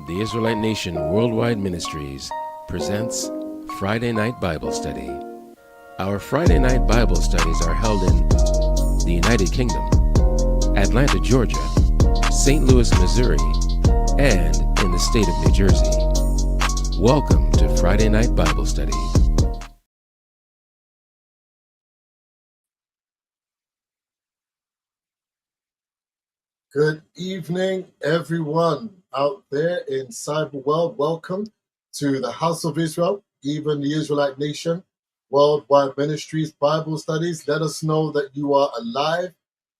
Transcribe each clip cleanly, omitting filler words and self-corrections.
The Israelite Nation Worldwide Ministries presents Friday Night Bible Study. Our Friday night Bible studies are held in the United Kingdom, Atlanta, Georgia, St. Louis, Missouri, and in the state of New Jersey. Welcome to Friday Night Bible Study. Good evening, everyone out there in cyber world. Welcome to the House of Israel, even the Israelite Nation, Worldwide Ministries Bible Studies. Let us know that you are alive,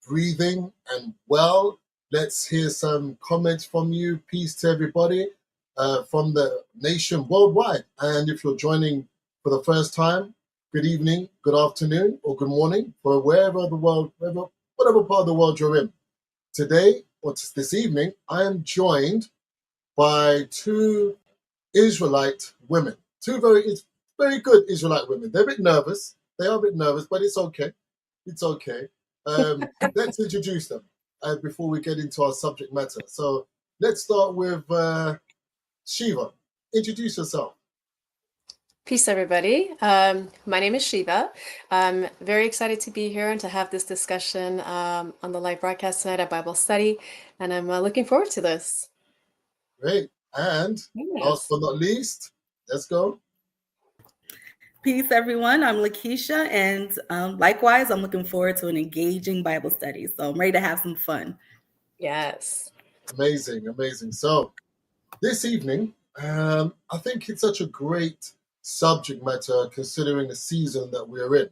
breathing, and well. Let's hear some comments from you. Peace to everybody from the nation worldwide. And if you're joining for the first time, good evening, good afternoon, or good morning, for wherever the world, whatever part of the world you're in. Today, or this evening, I am joined by two Israelite women. Two very good Israelite women. They're a bit nervous. They are a bit nervous, but it's okay. It's okay. Let's introduce them before we get into our subject matter. So let's start with Shiva. Introduce yourself. Peace, everybody. My name is Shiva. I'm very excited to be here and to have this discussion on the live broadcast tonight at Bible Study, and I'm looking forward to this. Great. And last but not least, let's go. Peace, everyone. I'm Lakeisha, and likewise, I'm looking forward to an engaging Bible study. So I'm ready to have some fun. Yes. Amazing, amazing. So this evening, I think it's such a great subject matter considering the season that we're in.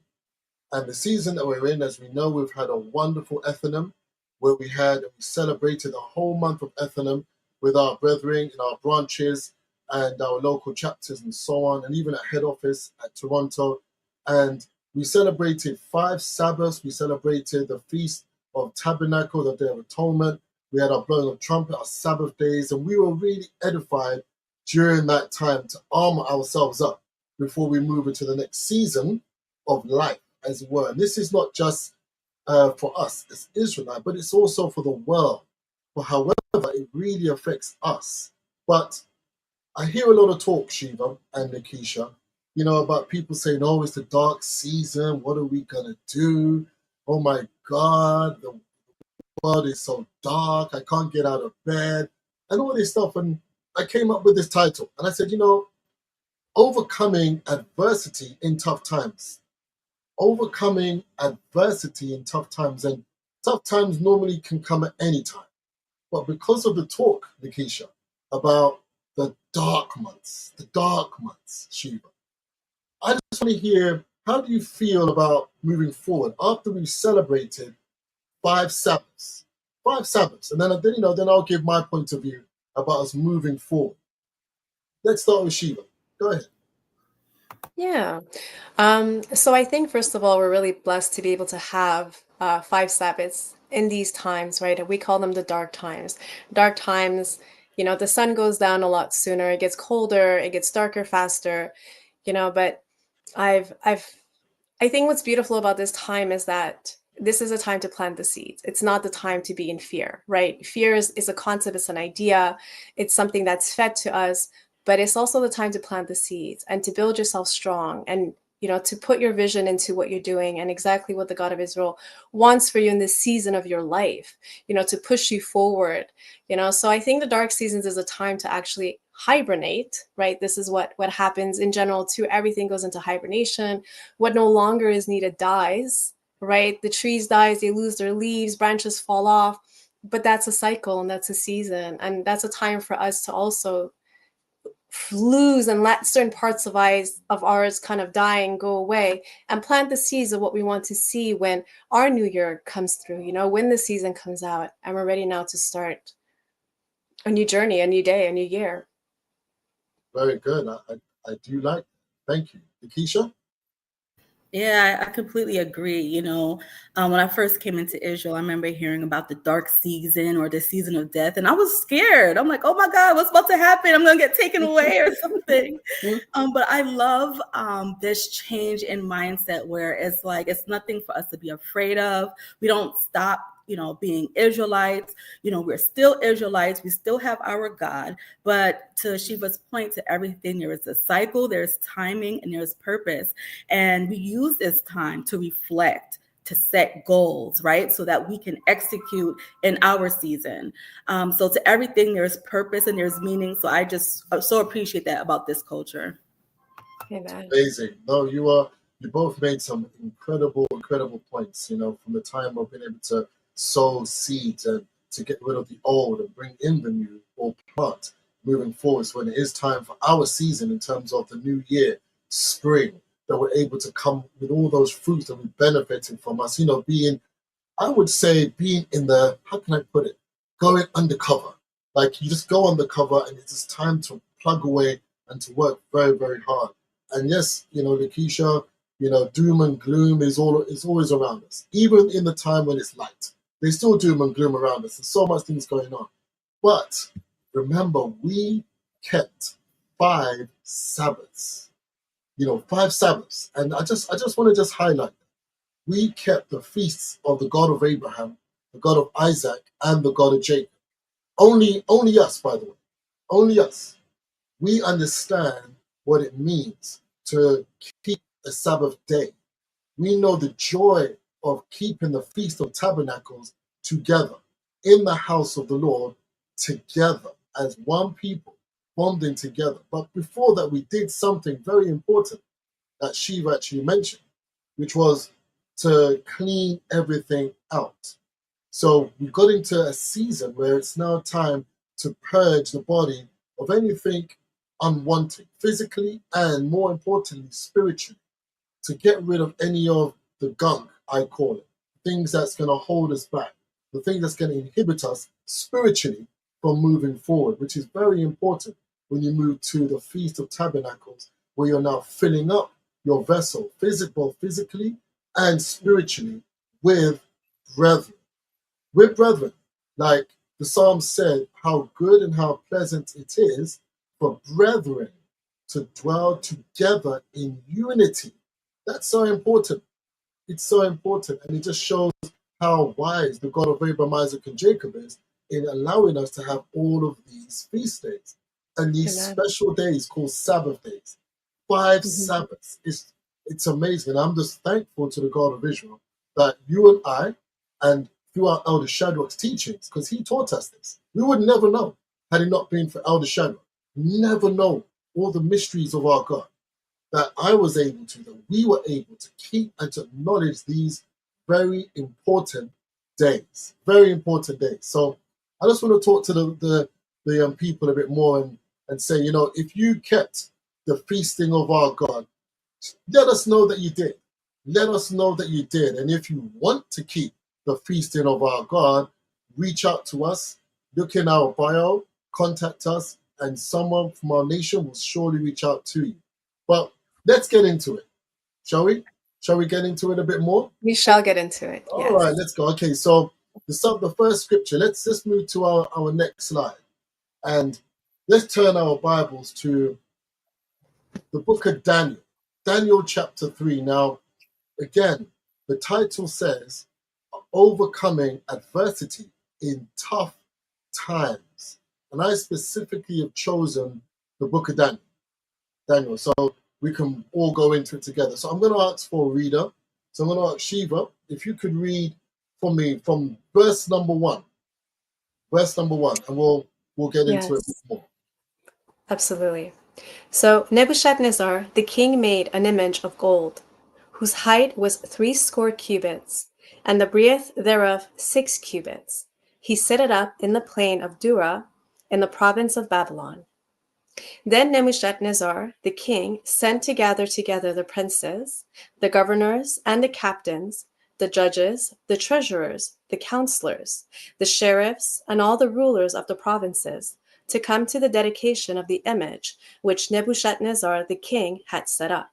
And the season that we're in, as we know, we've had a wonderful Ethanim where we celebrated a whole month of Ethanim with our brethren in our branches and our local chapters and so on, and even at head office at Toronto. And we celebrated 5 Sabbaths. We celebrated the Feast of Tabernacle, the Day of Atonement. We had our blowing of trumpet, our Sabbath days, and we were really edified during that time to armor ourselves up before we move into the next season of life, as it were. And this is not just for us as Israelite, but it's also for the world. But however, it really affects us. But I hear a lot of talk, Shiva and Nikisha, about people saying, oh, it's the dark season. What are we going to do? Oh, my God, the world is so dark. I can't get out of bed and all this stuff. And I came up with this title and I said, overcoming adversity in tough times. Overcoming adversity in tough times. And tough times normally can come at any time. But because of the talk, Nikisha, about the dark months, Shiva, I just want to hear, how do you feel about moving forward after we've celebrated 5 Sabbaths? 5 Sabbaths. And then I'll give my point of view about us moving forward. Let's start with Shiva. Go ahead. Yeah. So I think, first of all, we're really blessed to be able to have 5 Sabbaths in these times, right? We call them the dark times. Dark times, the sun goes down a lot sooner. It gets colder. It gets darker faster, but I think what's beautiful about this time is that this is a time to plant the seeds. It's not the time to be in fear, right? Fear is a concept, it's an idea, it's something that's fed to us, but it's also the time to plant the seeds and to build yourself strong and, to put your vision into what you're doing and exactly what the God of Israel wants for you in this season of your life, to push you forward, So I think the dark seasons is a time to actually hibernate, right? This is what happens in general too. Everything goes into hibernation. What no longer is needed dies, right? The trees dies, they lose their leaves, branches fall off, but that's a cycle and that's a season. And that's a time for us to also lose and let certain parts of ours kind of die and go away and plant the seeds of what we want to see when our new year comes through, when the season comes out and we're ready now to start a new journey, a new day, a new year. Very good. I do like that. Thank you. Nikisha? Yeah, I completely agree. When I first came into Israel, I remember hearing about the dark season or the season of death, and I was scared. I'm like, oh my God, what's about to happen? I'm going to get taken away or something. But I love this change in mindset where it's like, it's nothing for us to be afraid of. We don't stop being Israelites. We're still Israelites. We still have our God. But to Shiva's point, to everything, there is a cycle, there's timing, and there's purpose. And we use this time to reflect, to set goals, right? So that we can execute in our season. So to everything, there's purpose and there's meaning. So I just so appreciate that about this culture. Amen. Amazing. No, you both made some incredible points, from the time of being able to sow seeds and to get rid of the old and bring in the new, or plant moving forward. So when it is time for our season in terms of the new year, spring, that we're able to come with all those fruits that we're benefiting from us, I would say being in the, how can I put it, going undercover. Like you just go undercover and it's just time to plug away and to work very, very hard. And yes, Lakeisha, doom and gloom is always around us. Even in the time when it's light, there's still doom and gloom around us. There's so much things going on. But remember, we kept 5 Sabbaths. 5 Sabbaths. And I just want to just highlight that. We kept the feasts of the God of Abraham, the God of Isaac, and the God of Jacob. Only us, by the way. Only us. We understand what it means to keep a Sabbath day. We know the joy of keeping the Feast of Tabernacles together in the house of the Lord, together as one people, bonding together. But before that, we did something very important that Shiva actually mentioned, which was to clean everything out. So we got into a season where it's now time to purge the body of anything unwanted, physically and more importantly, spiritually, to get rid of any of the gunk, I call it, things that's going to hold us back, the thing that's going to inhibit us spiritually from moving forward, which is very important when you move to the Feast of Tabernacles, where you're now filling up your vessel, physically and spiritually, with brethren. With brethren, like the Psalm said, how good and how pleasant it is for brethren to dwell together in unity. That's so important. It's so important. And it just shows how wise the God of Abraham, Isaac, and Jacob is in allowing us to have all of these feast days and these Amen. special days called Sabbath days. 5 Mhm. Sabbaths. It's amazing. And I'm just thankful to the God of Israel that you and I, and through our Elder Shadrach's teachings, because he taught us this. We would never know had it not been for Elder Shadrach. Never know all the mysteries of our God that I was able to, that we were able to keep and to acknowledge these very important days. Very important days. So I just want to talk to the young people a bit more and say, if you kept the feasting of our God, let us know that you did. Let us know that you did. And if you want to keep the feasting of our God, reach out to us, look in our bio, contact us, and someone from our nation will surely reach out to you. But let's get into it, shall we? Shall we get into it a bit more? We shall get into it. All Yes. right, let's go. Okay, so the first scripture, let's just move to our next slide. And let's turn our Bibles to the book of Daniel, Daniel chapter 3. Now, again, the title says, Overcoming Adversity in Tough Times. And I specifically have chosen the book of Daniel, so we can all go into it together. So I'm going to ask for a reader. So I'm going to ask Shiva, if you could read for me from verse number 1. Verse number 1, and we'll get into it Yes, more. absolutely. So Nebuchadnezzar the king made an image of gold, whose height was 60 cubits, and the breadth thereof 6 cubits. He set it up in the plain of Dura, in the province of Babylon. Then Nebuchadnezzar the king sent to gather together the princes, the governors, and the captains, the judges, the treasurers, the counselors, the sheriffs, and all the rulers of the provinces, to come to the dedication of the image which Nebuchadnezzar the king had set up.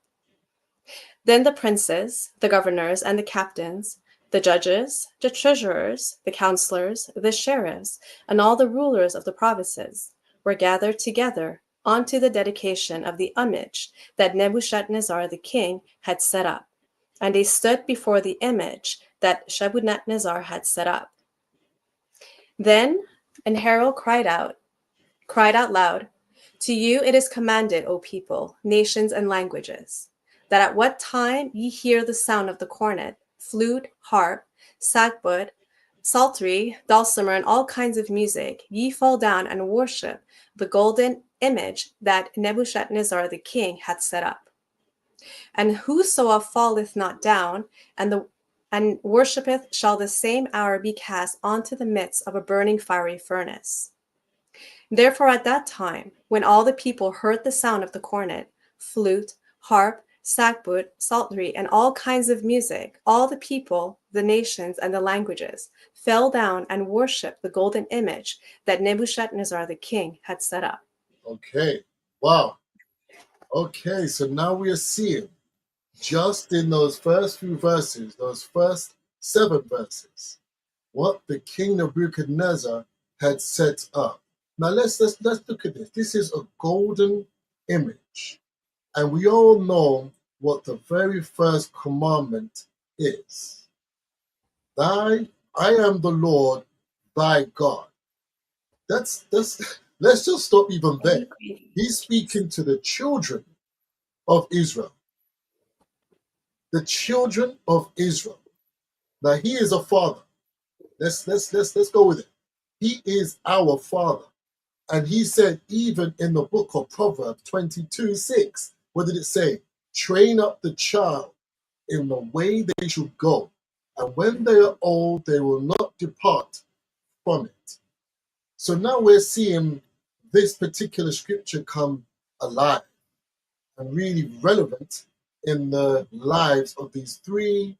Then the princes, the governors, and the captains, the judges, the treasurers, the counselors, the sheriffs, and all the rulers of the provinces were gathered together onto the dedication of the image that Nebuchadnezzar the king had set up. And they stood before the image that Nebuchadnezzar had set up, Then an herald cried out loud, "To you it is commanded, O people, nations, and languages, that at what time ye hear the sound of the cornet, flute, harp, sackbut, psaltery, dulcimer, and all kinds of music, ye fall down and worship the golden image that Nebuchadnezzar the king hath set up. And whoso falleth not down and worshipeth shall the same hour be cast onto the midst of a burning fiery furnace." Therefore at that time, when all the people heard the sound of the cornet, flute, harp, sackbut, psaltery, and all kinds of music, all the people, the nations, and the languages fell down and worshipped the golden image that Nebuchadnezzar the king had set up. Okay. Wow. Okay, so now we are seeing just in those first few verses, those first 7 verses, what the king Nebuchadnezzar had set up. Now let's look at this. This is a golden image, and we all know what the very first commandment is. I am the Lord thy God. That's let's just stop even there. He's speaking to the children of Israel. The children of Israel. Now he is a father. Let's go with it. He is our father. And he said, even in the book of Proverbs 22:6, what did it say? Train up the child in the way they should go. And when they are old, they will not depart from it. So now we're seeing this particular scripture come alive and really relevant in the lives of these 3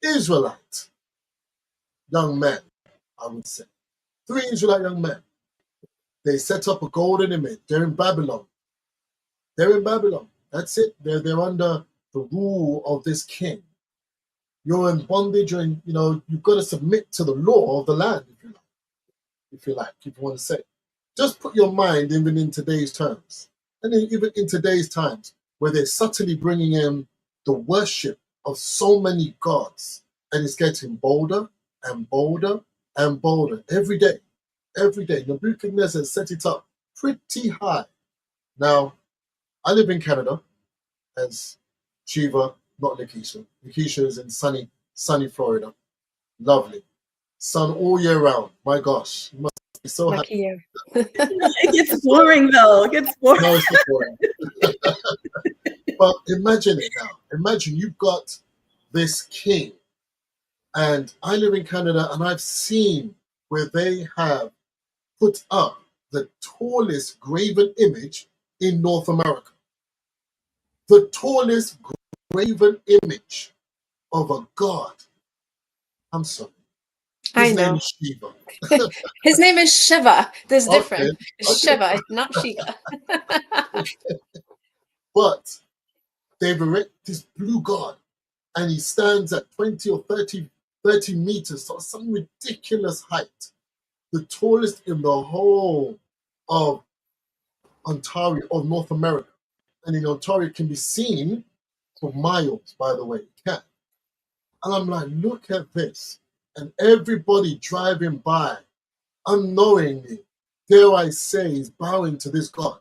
Israelite young men, I would say. 3 Israelite young men. They set up a golden image. They're in Babylon. They're in Babylon. That's it. They're under the rule of this king. You're in bondage, and you've got to submit to the law of the land, if you want to say. Just put your mind even in today's terms, and even in today's times, where they're subtly bringing in the worship of so many gods, and it's getting bolder and bolder and bolder every day. Every day. Nebuchadnezzar set it up pretty high. Now, I live in Canada, as Shiva, not Nikisha. Nikisha is in sunny Florida. Lovely. Sun all year round. My gosh. You must be so happy. Lucky you. It gets boring though. It gets boring. No, it's not boring. But imagine it now. Imagine you've got this king. And I live in Canada, and I've seen where they have put up the tallest graven image in North America. The tallest graven image of a god. I'm sorry. I His name know. is Shiva. His name is Shiva. There's Okay, different. It's Shiva, not Shiva. But they've erected this blue god, and he stands at 20 or 30 meters, so some ridiculous height. The tallest in the whole of Ontario, of North America. And in Ontario, it can be seen for miles, by the way. It can. And I'm like, look at this. And everybody driving by, unknowingly, dare I say, is bowing to this God.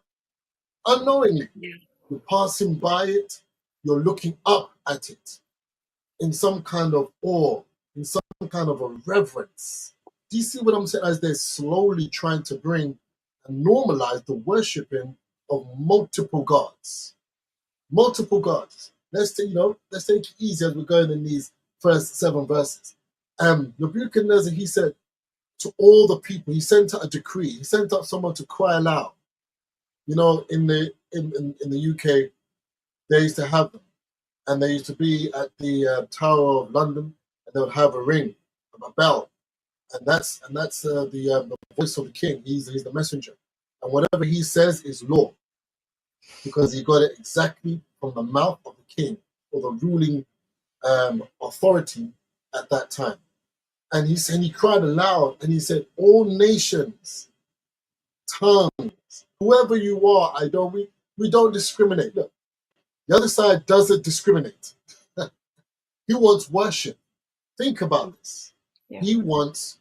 Unknowingly. Yeah. You're passing by it, you're looking up at it in some kind of awe, in some kind of a reverence. Do you see what I'm saying? As they're slowly trying to bring and normalize the worshiping of multiple gods. Multiple gods. Let's take it easy as we're going in these first 7 verses. Nebuchadnezzar, he said to all the people, he sent out a decree. He sent out someone to cry aloud. In the UK, they used to have them, and they used to be at the Tower of London, and they would have a ring, a bell, and that's the voice of the king. He's the messenger, and whatever he says is law, because he got it exactly from the mouth of the king or the ruling authority at that time. And he cried aloud, and he said, "All nations, tongues, whoever you are, we don't discriminate." Look, the other side doesn't discriminate. He wants worship. Think about this. Yeah. He wants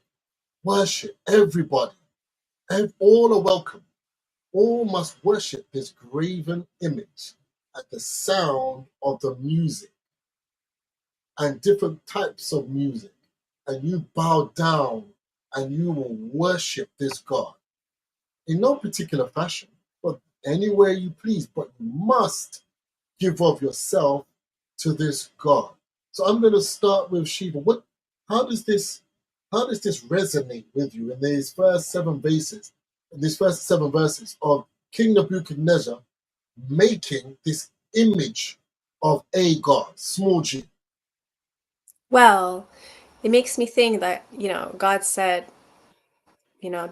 Worship, everybody. And all are welcome. All must worship this graven image at the sound of the music and different types of music. And you bow down and you will worship this God in no particular fashion, but anywhere you please. But you must give of yourself to this God. So I'm going to start with Sheba. How does this resonate with you in these first seven verses of King Nebuchadnezzar making this image of a God, small g? Well, it makes me think that, God said,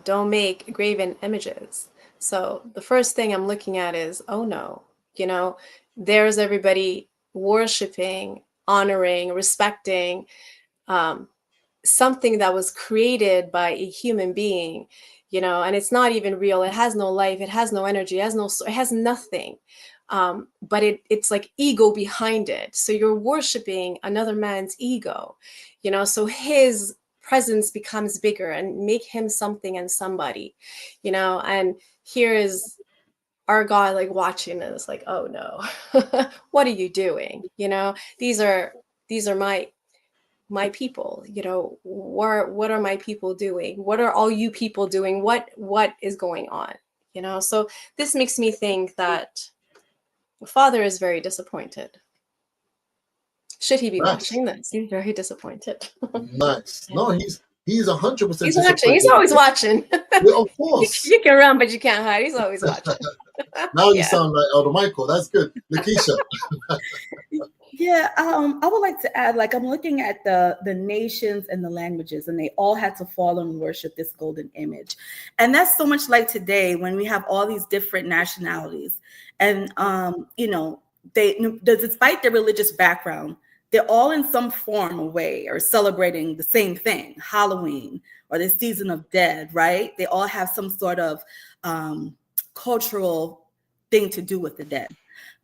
don't make graven images. So the first thing I'm looking at is, oh no, there's everybody worshiping, honoring, respecting um, something that was created by a human being, and it's not even real. It has no life. It has no energy. It has nothing. But it's like ego behind it. So you're worshiping another man's ego, so his presence becomes bigger and make him something and somebody, and here is our God like watching us like, oh no, what are you doing? These are my people. What are my people doing? What are all you people doing? What is going on? So this makes me think that the father is very disappointed. Should he be Nice, watching this? He's very disappointed. nice. Yeah. No, he's 100% He's watching. He's disappointed. always watching. Yeah, of course. You can run, but you can't hide. He's always watching. Now you Yeah. sound like Elder Michael. That's good. Lakeisha. Yeah, I would like to add, like, I'm looking at the nations and the languages, and they all had to fall and worship this golden image. And that's so much like today when we have all these different nationalities. And despite their religious background, they're all in some form or way or celebrating the same thing, Halloween or the season of dead, right? They all have some sort of cultural thing to do with the dead.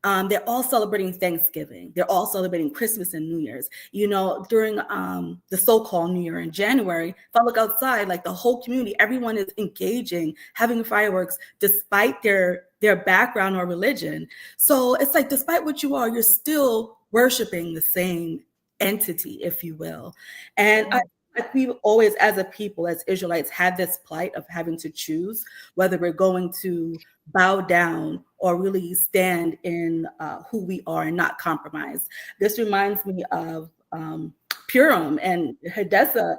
They're all celebrating Thanksgiving. They're all celebrating Christmas and New Year's. During the so-called New Year in January, if I look outside, like the whole community, everyone is engaging, having fireworks, despite their background or religion. So it's like, despite what you are, you're still worshiping the same entity, if you will. And we always, as a people, as Israelites, had this plight of having to choose whether we're going to bow down or really stand in who we are and not compromise. This reminds me of Purim and Hadassah,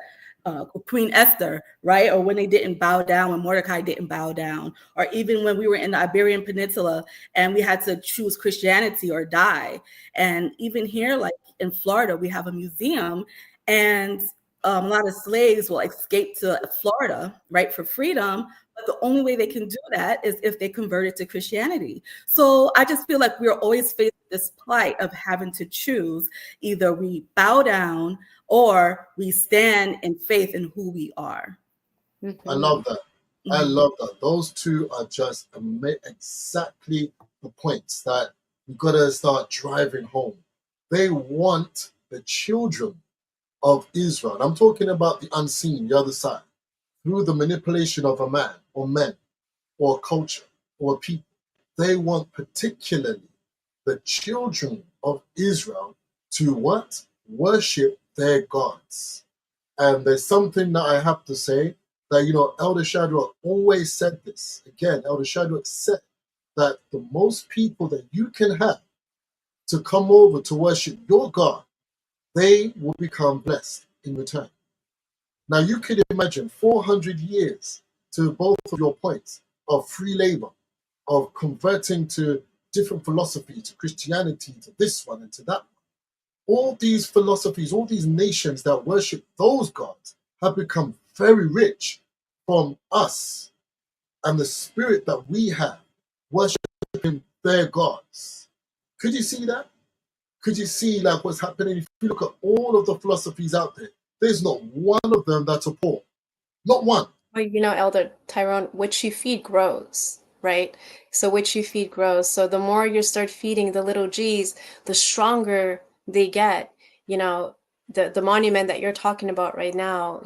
Queen Esther, right? Or when they didn't bow down, when Mordecai didn't bow down, or even when we were in the Iberian Peninsula and we had to choose Christianity or die. And even here, like in Florida, we have a museum, and a lot of slaves will escape to Florida, right, for freedom. But the only way they can do that is if they converted to Christianity. So I just feel like we're always facing this plight of having to choose. Either we bow down or we stand in faith in who we are. I love that. I love that. Those two are just exactly the points that we've got to start driving home. They want the children of Israel, and I'm talking about the unseen, the other side, through the manipulation of a man or men or a culture or a people. They want particularly the children of Israel to what? Worship their gods. And there's something that I have to say that, Elder Shadrach always said this. Again, Elder Shadrach said that the most people that you can have to come over to worship your God, they will become blessed in return. Now, you could imagine 400 years, to both of your points, of free labor, of converting to different philosophy, to Christianity, to this one and to that one. All these philosophies, all these nations that worship those gods have become very rich from us and the spirit that we have worshiping their gods. Could you see that? Could you see like what's happening? If you look at all of the philosophies out there, there's not one of them that's a poor. Not one. Well, Elder Tyrone, which you feed grows, right? So which you feed grows. So the more you start feeding the little G's, the stronger they get. the monument that you're talking about right now,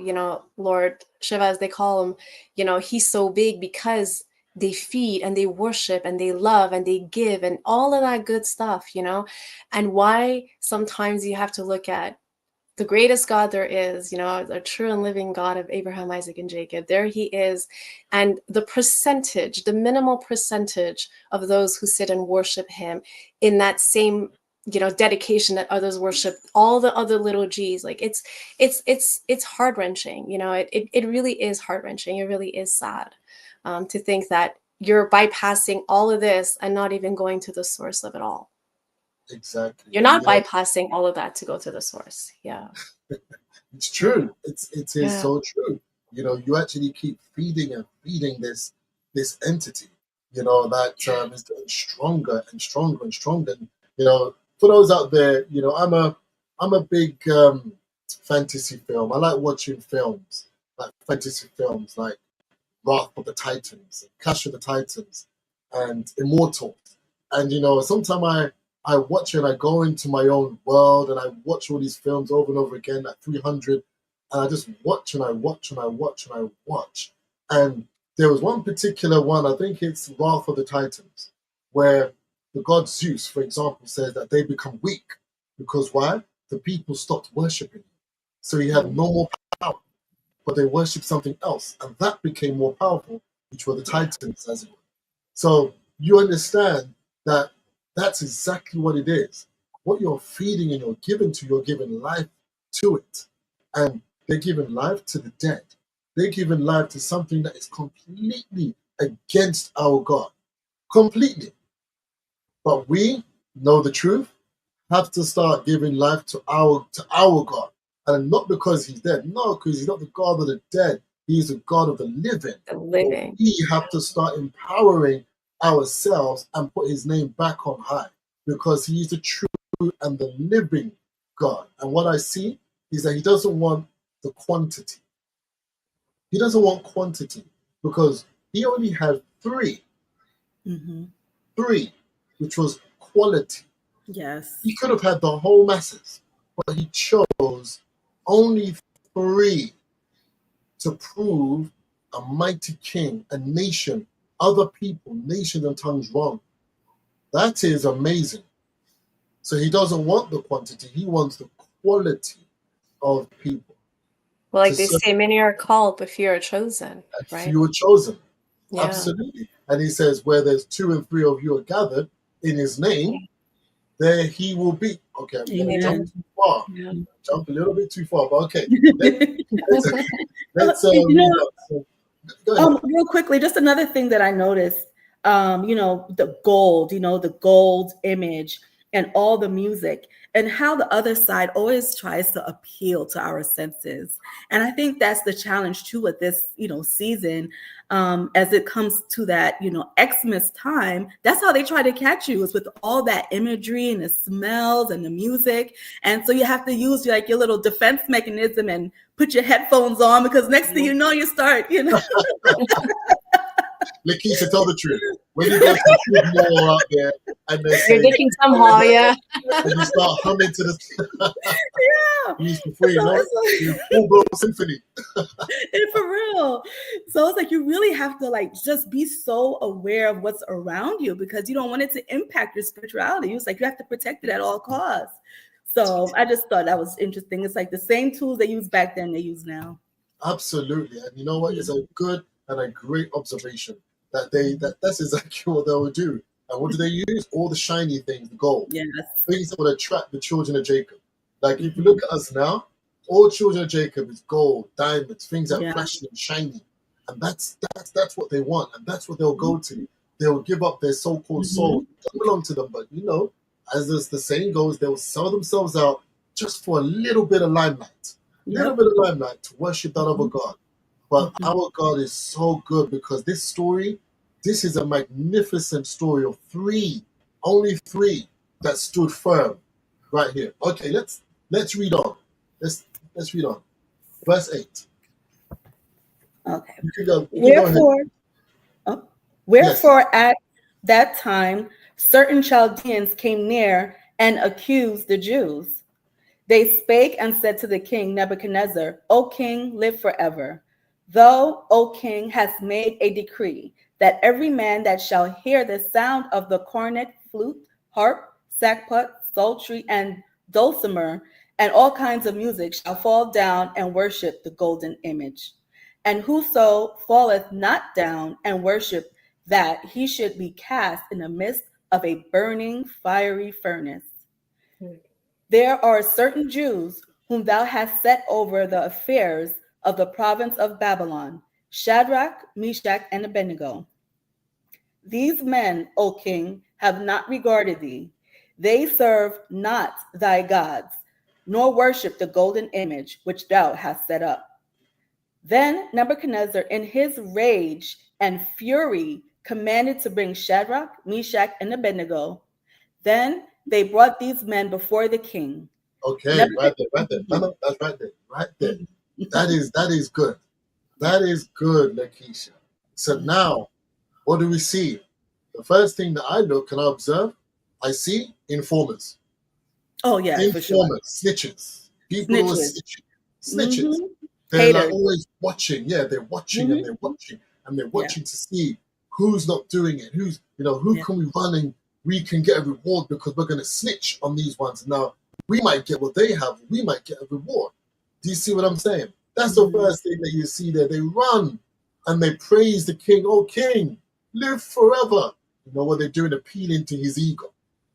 Lord Shiva, as they call him, he's so big because they feed and they worship and they love and they give and all of that good stuff, and why sometimes you have to look at the greatest God there is, the true and living God of Abraham, Isaac, and Jacob. There he is. And the minimal percentage of those who sit and worship him in that same, dedication that others worship all the other little G's. Like it's heart-wrenching. It really is heart-wrenching. It really is sad to think that you're bypassing all of this and not even going to the source of it all. Exactly. You're not bypassing all of that to go to the source. Yeah. It's true. It is Yeah. so true. You actually keep feeding and feeding this entity, that is getting stronger and stronger and stronger. And, for those out there, I'm a big fantasy film. I like watching films, like fantasy films like Wrath of the Titans, Clash of the Titans, and Immortals. And sometimes I watch it and I go into my own world and I watch all these films over and over again, like 300, and I just watch and I watch and I watch and I watch. And there was one particular one, I think it's Wrath of the Titans, where the god Zeus, for example, says that they become weak because why? The people stopped worshiping. So he had no more power, but they worshiped something else, and that became more powerful, which were the Titans, as it were. So you understand that that's exactly what it is. What you're feeding and you're giving life to it. And they're giving life to the dead. They're giving life to something that is completely against our God. Completely. But we know the truth, have to start giving life to our God. And not because he's dead. No, because he's not the God of the dead. He's the God of the living. The living. We have to start empowering ourselves and put his name back on high, because he is the true and the living God. And what I see is that he doesn't want the quantity. He doesn't want quantity because he only had three. Mm-hmm. Three, which was quality. Yes. He could have had the whole masses, but he chose only three to prove a mighty king, a nation, other people, nations and tongues wrong. That is amazing. So he doesn't want the quantity, he wants the quality of people. Well, like they say, many are called, but few are chosen. Right? Few are chosen. Yeah. Absolutely. And he says, where there's 2 and 3 of you are gathered in his name, there he will be. Okay, I'm going to jump too far. Yeah. Jump a little bit too far, but okay. Let's go ahead. Real quickly, just another thing that I noticed, the gold image and all the music, and how the other side always tries to appeal to our senses. And I think that's the challenge too with this, season, as it comes to that, Xmas time. That's how they try to catch you, is with all that imagery and the smells and the music. And so you have to use your little defense mechanism and put your headphones on, because next thing you know, you start, Lakeisha, tell the truth. When you go to the food mall out there and they're You're thinking somehow, yeah. And you start humming to the yeah. before you know it, full-blown symphony. For real. So it's you really have to just be so aware of what's around you, because you don't want it to impact your spirituality. It's you have to protect it at all costs. So I just thought that was interesting. It's the same tools they used back then, they use now. Absolutely. And you know what? It's a good and a great observation that that's exactly what they would do. And what do they use? All the shiny things, the gold. Yes. Things that would attract the children of Jacob. If you look at us now, all children of Jacob is gold, diamonds, things that are flashing and shiny. And that's what they want. And that's what they'll go to. They'll give up their so-called soul. It doesn't belong to them. But, as the saying goes, they'll sell themselves out just for a little bit of limelight. Little bit of limelight to worship that other God. But our God is so good, because this is a magnificent story of only three that stood firm right here. Okay, let's read on. Let's read on. Verse 8. Okay. You can go Wherefore at that time certain Chaldeans came near and accused the Jews. They spake and said to the king Nebuchadnezzar, O king, live forever. Thou, O king, hast made a decree that every man that shall hear the sound of the cornet, flute, harp, sackbut, psaltery, and dulcimer, and all kinds of music shall fall down and worship the golden image. And whoso falleth not down and worship that, he should be cast in the midst of a burning fiery furnace. There are certain Jews whom thou hast set over the affairs of the province of Babylon, Shadrach, Meshach, and Abednego. These men, O king, have not regarded thee. They serve not thy gods, nor worship the golden image which thou hast set up. Then Nebuchadnezzar, in his rage and fury, commanded to bring Shadrach, Meshach, and Abednego. Then they brought these men before the king. Okay, right there. No, that's right there. That is good. That is good, Lakeisha. So now, what do we see? The first thing that I look and I observe, I see informers. Oh yeah, Informers, for sure. snitches. People who are snitches. Mm-hmm. They're like always watching. Yeah, they're watching Mm-hmm. and they're watching and they're watching to see who's not doing it, who's, who can we run and we can get a reward because we're going to snitch on these ones. Now, we might get what they have. We might get a reward. Do you see what I'm saying? That's the first thing that you see there. They run and they praise the king. Oh, king, live forever. You know what they're doing? Appealing to his ego.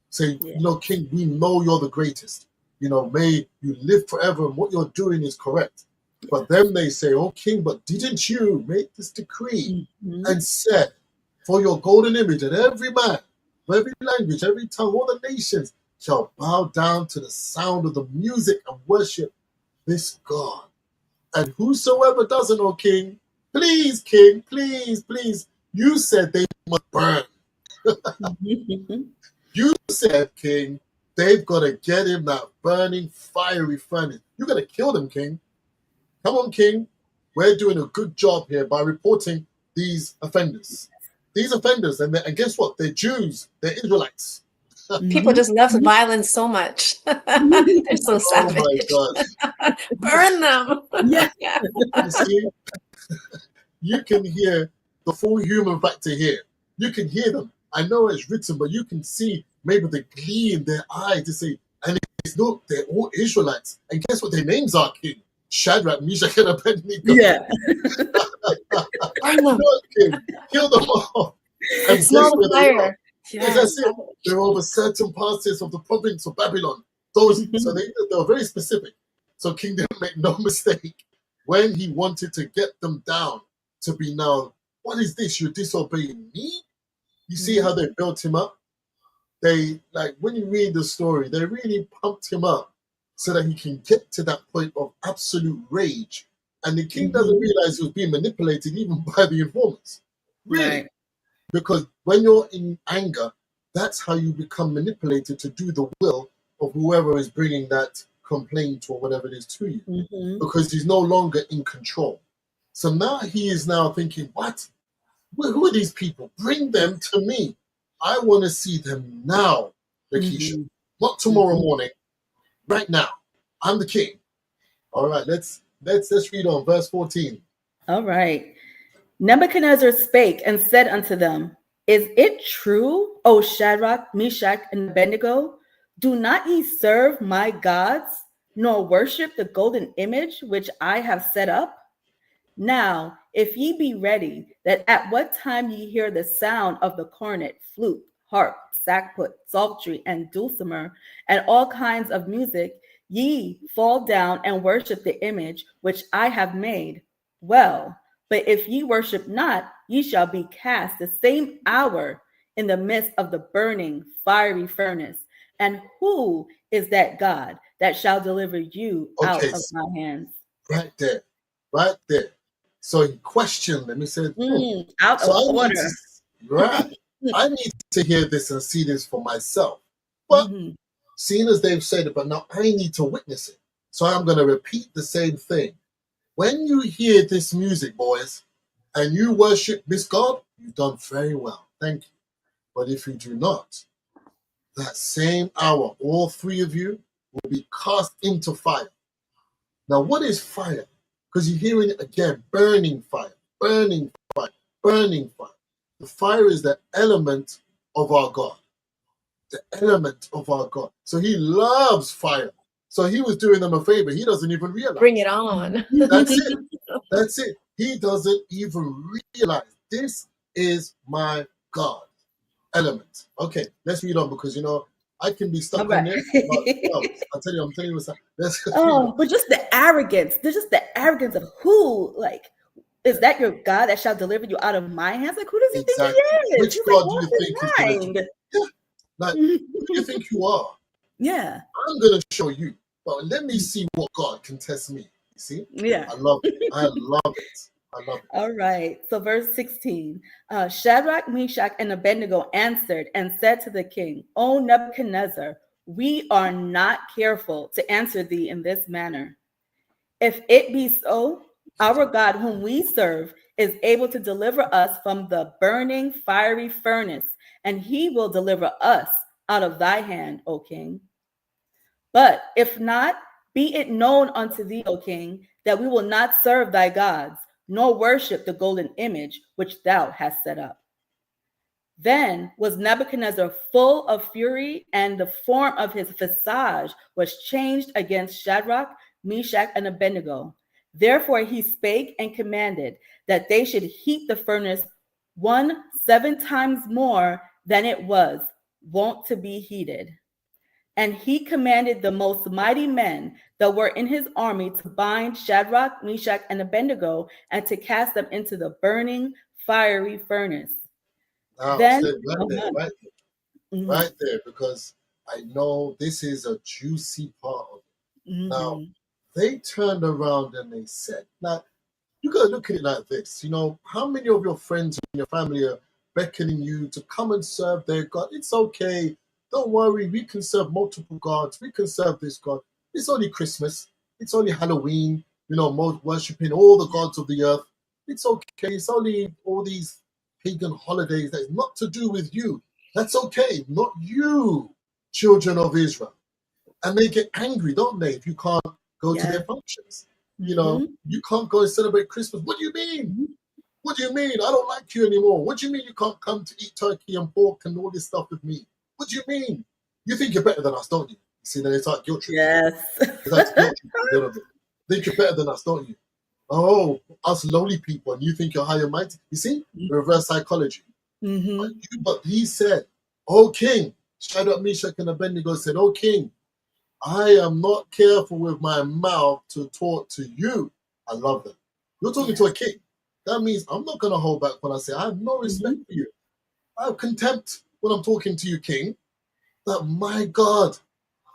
Say, king, we know you're the greatest. May you live forever and what you're doing is correct. But then they say, oh, king, but didn't you make this decree and said, for your golden image and every man, every language, every tongue, all the nations shall bow down to the sound of the music and worship this God. And whosoever doesn't, O king, please, you said they must burn. You said, king, they've got to get him that burning, fiery furnace. You got to kill them, king. Come on, king. We're doing a good job here by reporting these offenders. These offenders, and guess what? They're Jews. They're Israelites. People just love violence so much. They're so savage. Oh my God. Burn them. Yeah. You see, you can hear the full human factor here. You can hear them. I know it's written, but you can see maybe the glee in their eye to say, and it's not, they're all Israelites. And guess what their names are, king? Shadrach, Meshach, and Abednego. Yeah. Burn them. Kill them all. And Smell the fire. Yes, that's it. They're over certain parts of the province of Babylon. So they were very specific. So King didn't make no mistake when he wanted to get them down to be now, what is this? You're disobeying me? You see how they built him up? They, like, when you read the story, they really pumped him up so that he can get to that point of absolute rage. And the king doesn't realize he was being manipulated even by the informers. Really. Right. Because when you're in anger, that's how you become manipulated to do the will of whoever is bringing that complaint or whatever it is to you. Because he's no longer in control. So now he is now thinking, what? Who are these people? Bring them to me. I want to see them now, Lakeisha. Not tomorrow morning. Right now. I'm the king. All right, let's read on verse 14. All right. Nebuchadnezzar spake and said unto them, Is it true, O Shadrach, Meshach, and Abednego? Do not ye serve my gods, nor worship the golden image which I have set up? Now, if ye be ready, that at what time ye hear the sound of the cornet, flute, harp, sackbut, psaltery, and dulcimer, and all kinds of music, ye fall down and worship the image which I have made. Well, but if ye worship not, ye shall be cast the same hour in the midst of the burning fiery furnace. And who is that God that shall deliver you out of my hands? Right there. So he questioned them. He said, out of order. I need to hear this and see this for myself. But seeing as they've said it, but now I need to witness it. So I'm going to repeat the same thing. When you hear this music, boys, and you worship this God, you've done very well. Thank you. But if you do not, that same hour, all three of you will be cast into fire. Now, what is fire? Because you're hearing it again, burning fire, burning fire, burning fire. The fire is the element of our God. The element of our God. So he loves fire. So he was doing them a favor. He doesn't even realize. Bring it on. That's it. That's it. He doesn't even realize this is my God element. Okay, let's read on because I can be stuck on this. But, I'm telling you what's up. But just the arrogance. There's just the arrogance of who, like, is that your God that shall deliver you out of my hands? Like, who does he think he is? Which God do you think is going to do? Yeah. Like, who do you think you are? Yeah. I'm going to show you. But let me see what God can test me. You see? Yeah. I love it. I love it. I love it. All right. So verse 16. Shadrach, Meshach, and Abednego answered and said to the king, O Nebuchadnezzar, we are not careful to answer thee in this manner. If it be so, our God whom we serve is able to deliver us from the burning fiery furnace, and he will deliver us out of thy hand, O king. But if not, be it known unto thee, O king, that we will not serve thy gods, nor worship the golden image which thou hast set up. Then was Nebuchadnezzar full of fury, and the form of his visage was changed against Shadrach, Meshach, and Abednego. Therefore he spake and commanded that they should heat the furnace 7 times more than it was wont to be heated. And he commanded the most mighty men that were in his army to bind Shadrach, Meshach, and Abednego, and to cast them into the burning fiery furnace. Now, Then, right there, because I know this is a juicy part of it. Now, they turned around and they said, now, you got to look at it like this. How many of your friends and your family are beckoning you to come and serve their God? It's okay. Don't worry. We can serve multiple gods. We can serve this God. It's only Christmas. It's only Halloween. Worshipping all the gods of the earth. It's okay. It's only all these pagan holidays that's not to do with you. That's okay. Not you, children of Israel. And they get angry, don't they, if you can't go to their functions. You can't go and celebrate Christmas. What do you mean? What do you mean? I don't like you anymore. What do you mean you can't come to eat turkey and pork and all this stuff with me? What do you mean? You think you're better than us, don't you? You see, then it's like guilt trip. Yes. That's guilt trip. Think you're better than us, don't you? Oh, us lowly people, and you think you're high and mighty. You see? Reverse psychology. But he said, O king, Shadrach, Meshach, and Abednego said, O king, I am not careful with my mouth to talk to you. I love that. You're talking to a king. That means I'm not going to hold back when I say I have no respect for you. I have contempt when I'm talking to you, king. That my God,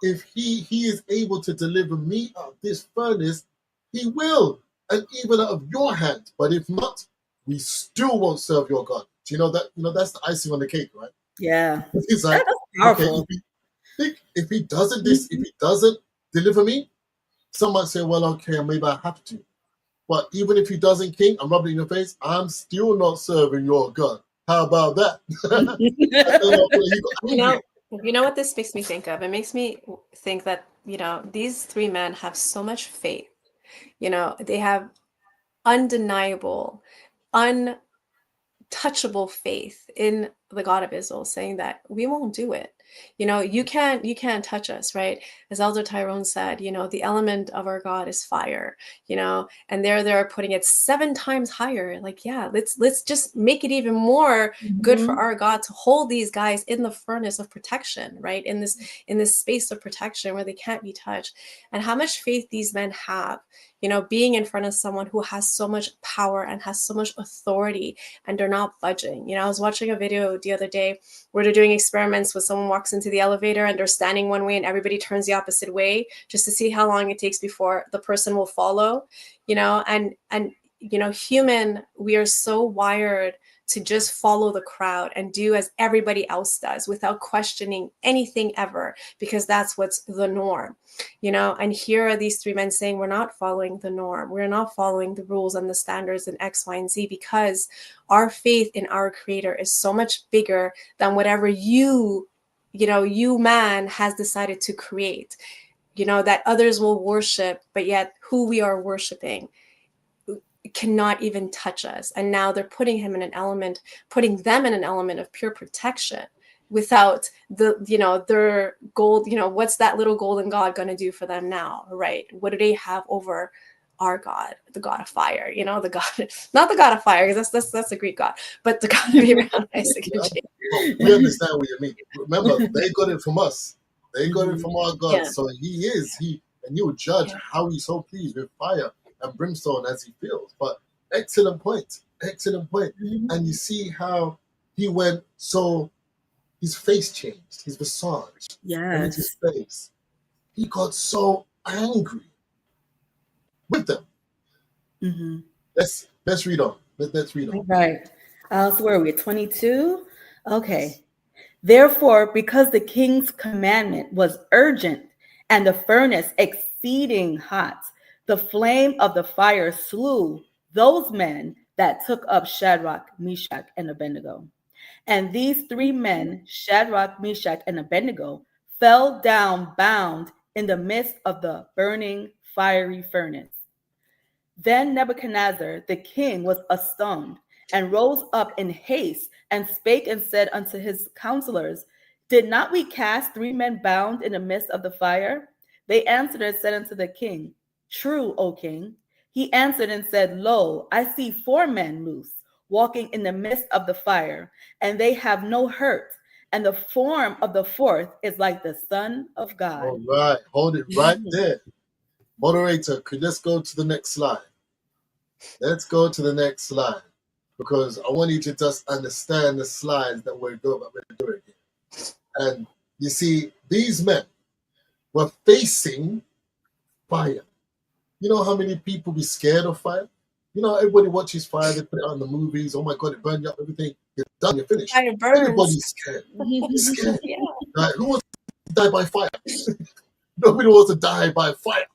if he is able to deliver me out of this furnace, he will, and even out of your hand. But if not, we still won't serve your God. Do you know that? That's the icing on the cake, right? Yeah. It's like, okay, if he doesn't if he doesn't deliver me, some might say, well, okay, maybe I have to. But even if he doesn't, king, I'm rubbing in your face, I'm still not serving your God. How about that? You know what this makes me think of? It makes me think that, these 3 men have so much faith. They have undeniable, untouchable faith in the God of Israel, saying that we won't do it. You can't touch us, right? As Elder Tyrone said, the element of our God is fire, and they're putting it 7 times higher. Like, yeah, let's just make it even more good for our God to hold these guys in the furnace of protection, right? In this space of protection where they can't be touched. And how much faith these men have, being in front of someone who has so much power and has so much authority, and they're not budging. I was watching a video the other day where they're doing experiments where someone walks into the elevator and they're standing one way and everybody turns the opposite way just to see how long it takes before the person will follow, and human, we are so wired to just follow the crowd and do as everybody else does without questioning anything ever, because that's what's the norm, and here are these 3 men saying, we're not following the norm. We're not following the rules and the standards in X, Y, and Z, because our faith in our Creator is so much bigger than whatever you man has decided to create. that others will worship, but yet who we are worshiping cannot even touch us. And now they're putting them in an element of pure protection without their gold. What's that little golden God going to do for them now, right? What do they have over our God, the God of fire, the God, not the God of fire, because that's a Greek God, but the God of Abraham, Isaac, and Jacob. Well, we understand what you mean. Remember, they got it from us. They got it from our God. Yeah. So and he will judge how he's so pleased with fire and brimstone as he feels. But excellent point. And you see how he went, so his face changed, his visage, and his face. He got so angry with them. Let's read on. Let's read on. Right. So where are we? 22? Okay. Therefore, because the king's commandment was urgent and the furnace exceeding hot, the flame of the fire slew those men that took up Shadrach, Meshach, and Abednego. And these three men, Shadrach, Meshach, and Abednego, fell down bound in the midst of the burning fiery furnace. Then Nebuchadnezzar the king was astonished, and rose up in haste, and spake and said unto his counselors, Did not we cast three men bound in the midst of the fire? They answered and said unto the king, True, O king. He answered and said, Lo, I see 4 men loose, walking in the midst of the fire, and they have no hurt, and the form of the 4th is like the Son of God. All right, hold it right there. Moderator, let's go to the next slide. Let's go to the next slide, because I want you to just understand the slides that we're doing here. And you see, these men were facing fire. You know how many people be scared of fire? Everybody watches fire, they put it on the movies. Oh my God, it burned you up, everything. You're done, you're finished. Fire burns. Everybody's scared. Scared. Yeah. Right? Who wants to die by fire? Nobody wants to die by fire.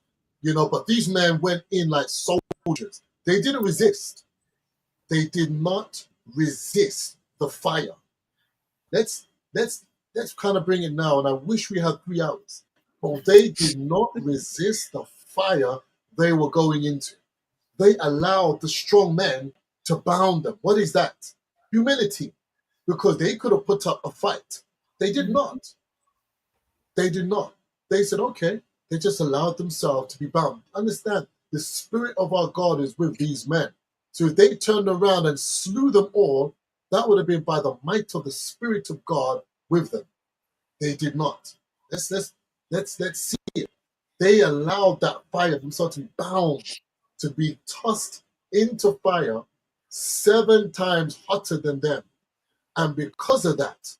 But these men went in like soldiers. They didn't resist. They did not resist the fire. Let's kind of bring it now, and I wish we had 3 hours. But they did not resist the fire they were going into. They allowed the strong men to bound them. What is that? Humility. Because they could have put up a fight. They did not. They did not. They said, okay. They just allowed themselves to be bound. Understand, the Spirit of our God is with these men. So if they turned around and slew them all, that would have been by the might of the Spirit of God with them. They did not. Let's see it. They allowed that fire themselves to be bound, to be tossed into fire 7 times hotter than them. And because of that,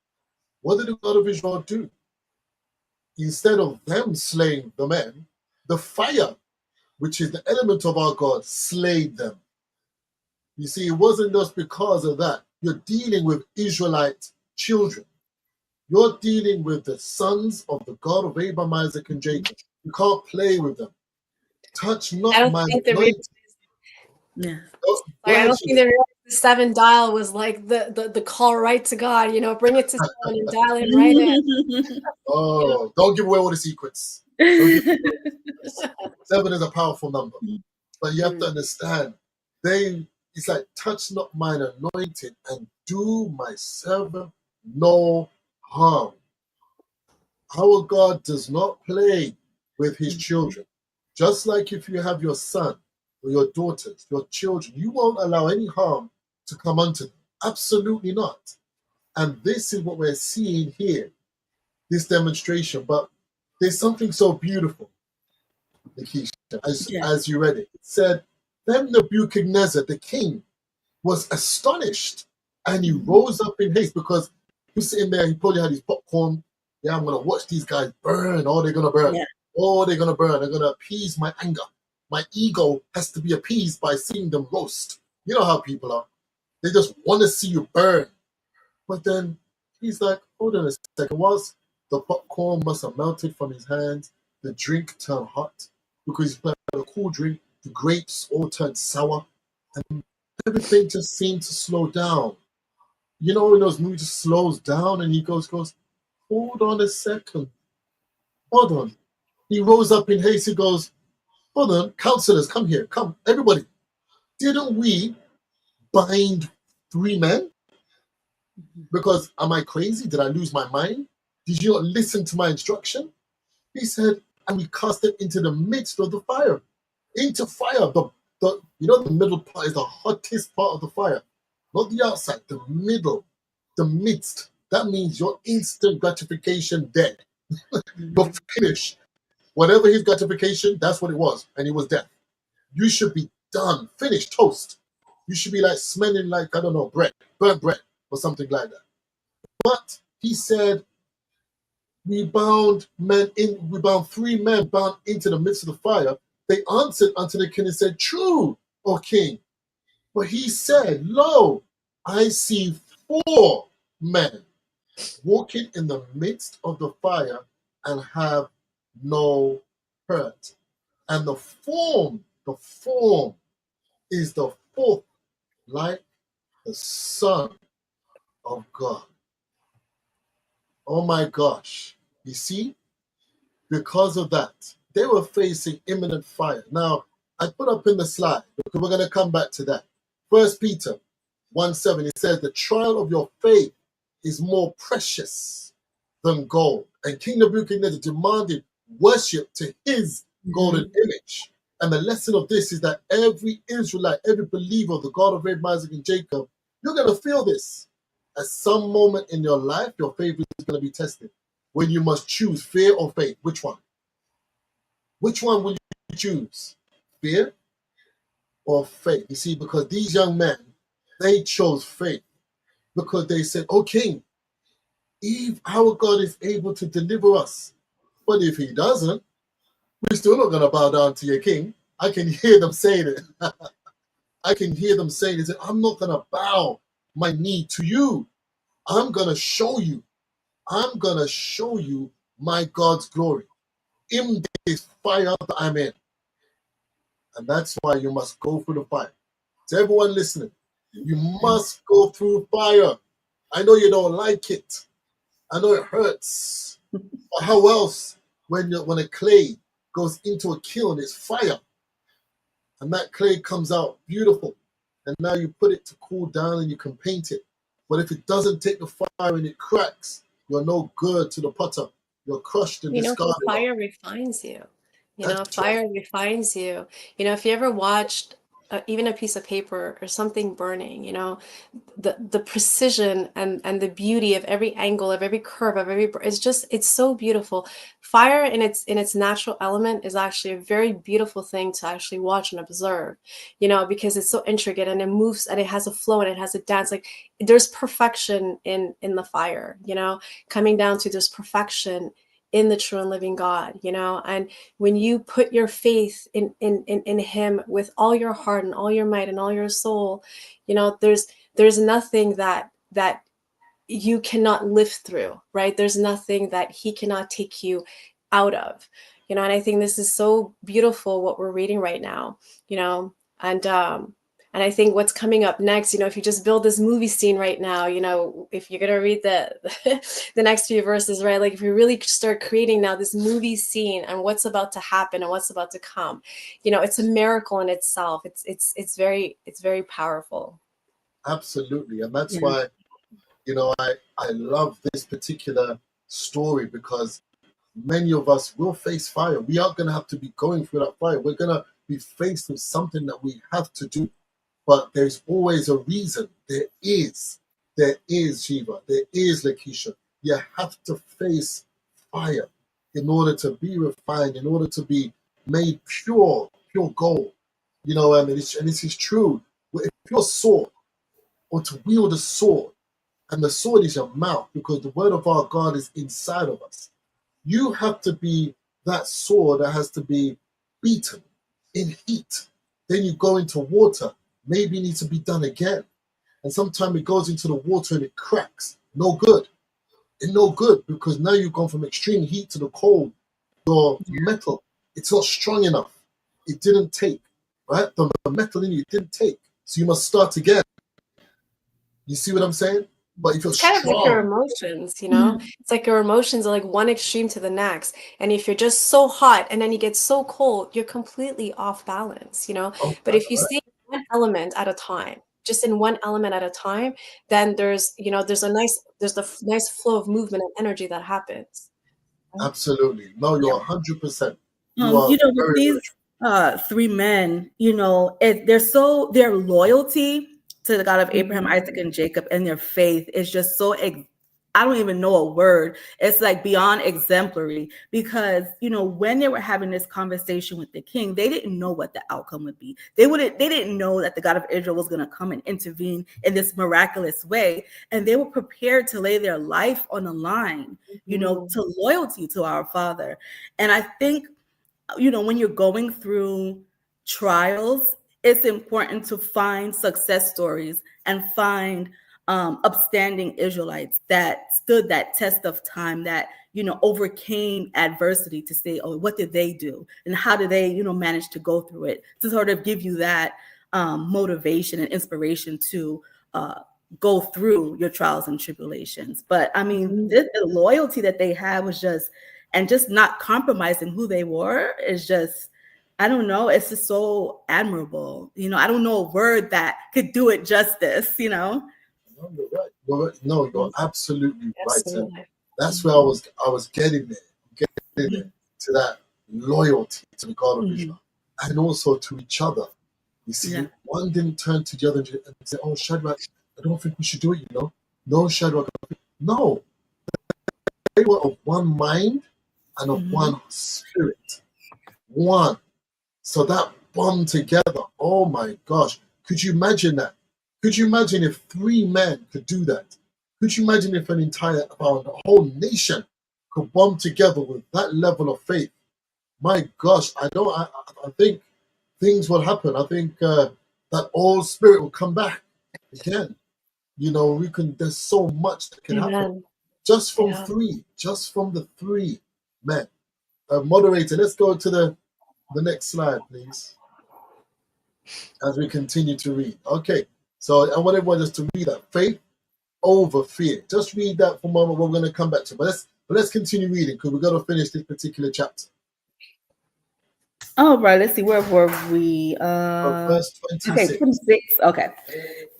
what did the God of Israel do? Instead of them slaying the men, the fire, which is the element of our God, slayed them. You see, it wasn't just because of that. You're dealing with Israelite children. You're dealing with the sons of the God of Abraham, Isaac, and Jacob. You can't play with them. Touch not my anointing. Yeah. I don't think the 7 dial was like the call right to God, bring it to 7 and dial him right in. Oh, don't give away all the secrets. 7 is a powerful number. But you have to understand, it's like, touch not mine anointed and do my servant no harm. Our God does not play with his children. Just like if you have your son or your daughters, your children, you won't allow any harm to come unto them. Absolutely not. And this is what we're seeing here, this demonstration. But there's something so beautiful, Nikisha, as you read it. It said, then Nebuchadnezzar, the king, was astonished, and he rose up in haste, because he was sitting there, he probably had his popcorn. Yeah, I'm going to watch these guys burn. Oh, they're going to burn. Yeah. Oh, they're going to burn. They're going to appease my anger. My ego has to be appeased by seeing them roast. You know how people are. They just want to see you burn. But then he's like, hold on a second. Whilst the popcorn must have melted from his hands, the drink turned hot, because he's playing a cool drink. The grapes all turned sour, and everything just seemed to slow down. You know, when those movies just slows down, and he goes, hold on a second. Hold on. He rose up in haste. He goes, hold on, counselors, come here, come, everybody. Didn't we bind 3 men? Because am I crazy? Did I lose my mind? Did you not listen to my instruction? He said, and we cast them into the midst of the fire. Into fire. The the middle part is the hottest part of the fire. Not the outside, the middle, the midst. That means your instant gratification dead. You're finished. Whatever his gratification, that's what it was. And it was death. You should be done, finished, toast. You should be like smelling like, I don't know, bread, burnt bread, or something like that. But he said, we bound 3 men bound into the midst of the fire. They answered unto the king and said, true, O king. But he said, lo, I see 4 men walking in the midst of the fire and have no hurt. And the form is the 4th, like the Son of God. Oh my gosh. You see, because of that, they were facing imminent fire. Now, I put up in the slide, because we're going to come back to that. 1 Peter 1:7, it says, the trial of your faith is more precious than gold. And King Nebuchadnezzar demanded worship to his golden image. And the lesson of this is that every Israelite, every believer of the God of Abraham, Isaac, and Jacob, you're going to feel this. At some moment in your life, your faith is going to be tested. When you must choose fear or faith, which one? Which one will you choose? Fear or faith? You see, because these young men, they chose faith. Because they said, oh King, if our God is able to deliver us, but if he doesn't, we're still not going to bow down to your king. I can hear them saying it. I can hear them saying it. I'm not going to bow my knee to you. I'm going to show you. I'm going to show you my God's glory in this fire that I'm in. And that's why you must go through the fire. To everyone listening, you must go through fire. I know you don't like it. I know it hurts. But how else when a clay goes into a kiln, it's fire. And that clay comes out beautiful. And now you put it to cool down and you can paint it. But if it doesn't take the fire and it cracks, you're no good to the potter. You're crushed and discarded. Fire refines you. That's Fire refines you. If you ever watched even a piece of paper or something burning, the precision and the beauty of every angle, of every curve, of every, it's so beautiful. Fire in its natural element is actually a very beautiful thing to actually watch and observe, because it's so intricate and it moves and it has a flow and it has a dance. Like there's perfection in the fire, coming down to there's perfection in the true and living God, and when you put your faith in him with all your heart and all your might and all your soul, there's nothing that you cannot live through, right? There's nothing that he cannot take you out of, and I think this is so beautiful what we're reading right now, and I think what's coming up next, if you just build this movie scene right now, if you're going to read the next few verses, right? Like if you really start creating now this movie scene and what's about to happen and what's about to come, it's a miracle in itself. It's very powerful. Absolutely. And that's why, I love this particular story, because many of us will face fire. We are going to have to be going through that fire. We're going to be faced with something that we have to do. But there's always a reason. There is Shiva. There is Lakeisha. You have to face fire in order to be refined, in order to be made pure gold. And this is true. If you're a sword, or to wield a sword, and the sword is your mouth, because the word of our God is inside of us, you have to be that sword that has to be beaten in heat. Then you go into water. Maybe it needs to be done again. And sometimes it goes into the water and it cracks. No good. It's no good, because now you've gone from extreme heat to the cold. Your metal, it's not strong enough. It didn't take, right? The metal in you didn't take. So you must start again. You see what I'm saying? But if you're It's kind of like your strong, emotions, you know? It's like your emotions are like one extreme to the next. And if you're just so hot and then you get so cold, you're completely off balance, you know? oh, But if you stay in one element at a time, just in one element at a time, then there's, you know, there's the nice flow of movement and energy that happens. Right? absolutely. No, Yeah. you're 100%. You are You know, with very, these very three men, you know, their loyalty to the God of Abraham, Isaac, and Jacob, and their faith is just so I don't even know a word. It's like beyond exemplary, because you know, when they were having this conversation with the king, they didn't know what the outcome would be. They didn't know that the God of Israel was going to come and intervene in this miraculous way, and they were prepared to lay their life on the line, you know, to loyalty to our Father. And I think, you know, when you're going through trials, it's important to find success stories and find upstanding Israelites that stood that test of time, that, you know, overcame adversity, to say, oh, what did they do? And how did they, you know, manage to go through it, to sort of give you that motivation and inspiration to go through your trials and tribulations. But I mean, the loyalty that they had was just, and just not compromising who they were is just, I don't know, it's just so admirable. You know, I don't know a word that could do it justice, you know? No, you're right. No, you're absolutely right. And Absolutely. that's where I was getting there, to that loyalty to the God of Israel, and also to each other. You see, Yeah. one didn't turn to the other and say, "Oh, Shadrach, I don't think we should do it." You know, no, Shadrach, no. They were of one mind and of one spirit, one. So that bond together. Oh my gosh! Could you imagine that? Could you imagine if three men could do that? Could you imagine if a whole nation could bond together with that level of faith? My gosh, I think things will happen. I think that old spirit will come back again. You know, there's so much that can happen Amen. just from Yeah. just from the three men. Moderator, let's go to the next slide, please, as we continue to read. Okay, so I want everyone just to read that. Faith over fear. Just read that for a moment. We're going to come back to it. But let's continue reading, because we've got to finish this particular chapter. All right, let's see, where were we? Verse 26. Okay, 26. Okay.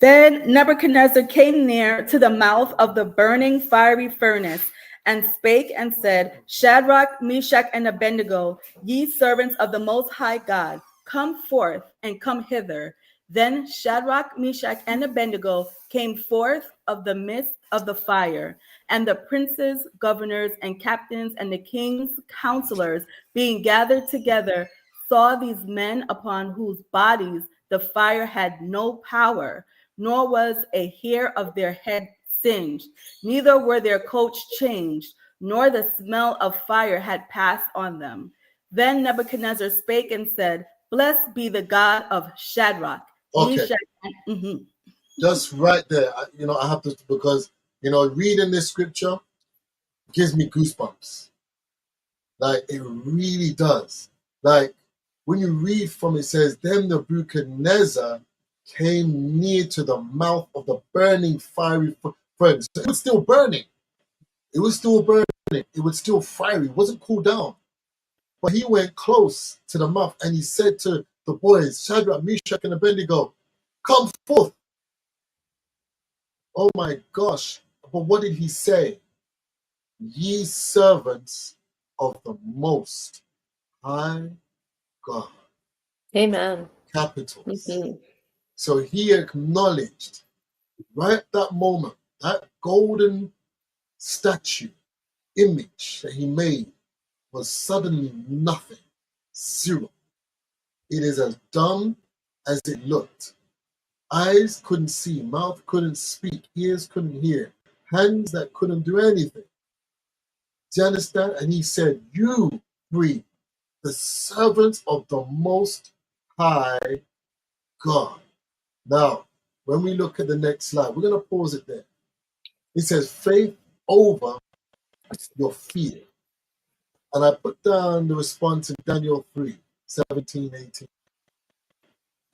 Then Nebuchadnezzar came near to the mouth of the burning fiery furnace and spake and said, Shadrach, Meshach, and Abednego, ye servants of the Most High God, come forth and come hither. Then Shadrach, Meshach, and Abednego came forth of the midst of the fire, and the princes, governors, and captains, and the king's counselors, being gathered together, saw these men upon whose bodies the fire had no power, nor was a hair of their head singed, neither were their coats changed, nor the smell of fire had passed on them. Then Nebuchadnezzar spake and said, Blessed be the God of Shadrach, Okay. Meshach, Just right there, I have to, because, reading this scripture gives me goosebumps. Like, it really does. Like, when you read from it, says, Then Nebuchadnezzar came near to the mouth of the burning fiery furnace. So it was still burning. It was still burning. It was still fiery. It wasn't cooled down. But he went close to the mouth and he said to the boys, Shadrach, Meshach, and Abednego, come forth. Oh my gosh. But what did he say? Ye servants of the Most High God. Amen. Capitals. So he acknowledged right at that moment, that golden statue image that he made was suddenly nothing, zero. It is as dumb as it looked. Eyes couldn't see, mouth couldn't speak, ears couldn't hear, hands that couldn't do anything. Do you understand? And he said, you three, the servants of the Most High God. Now, when we look at the next slide, we're going to pause it there. It says, faith over your fear. And I put down the response in Daniel 3, 17, 18.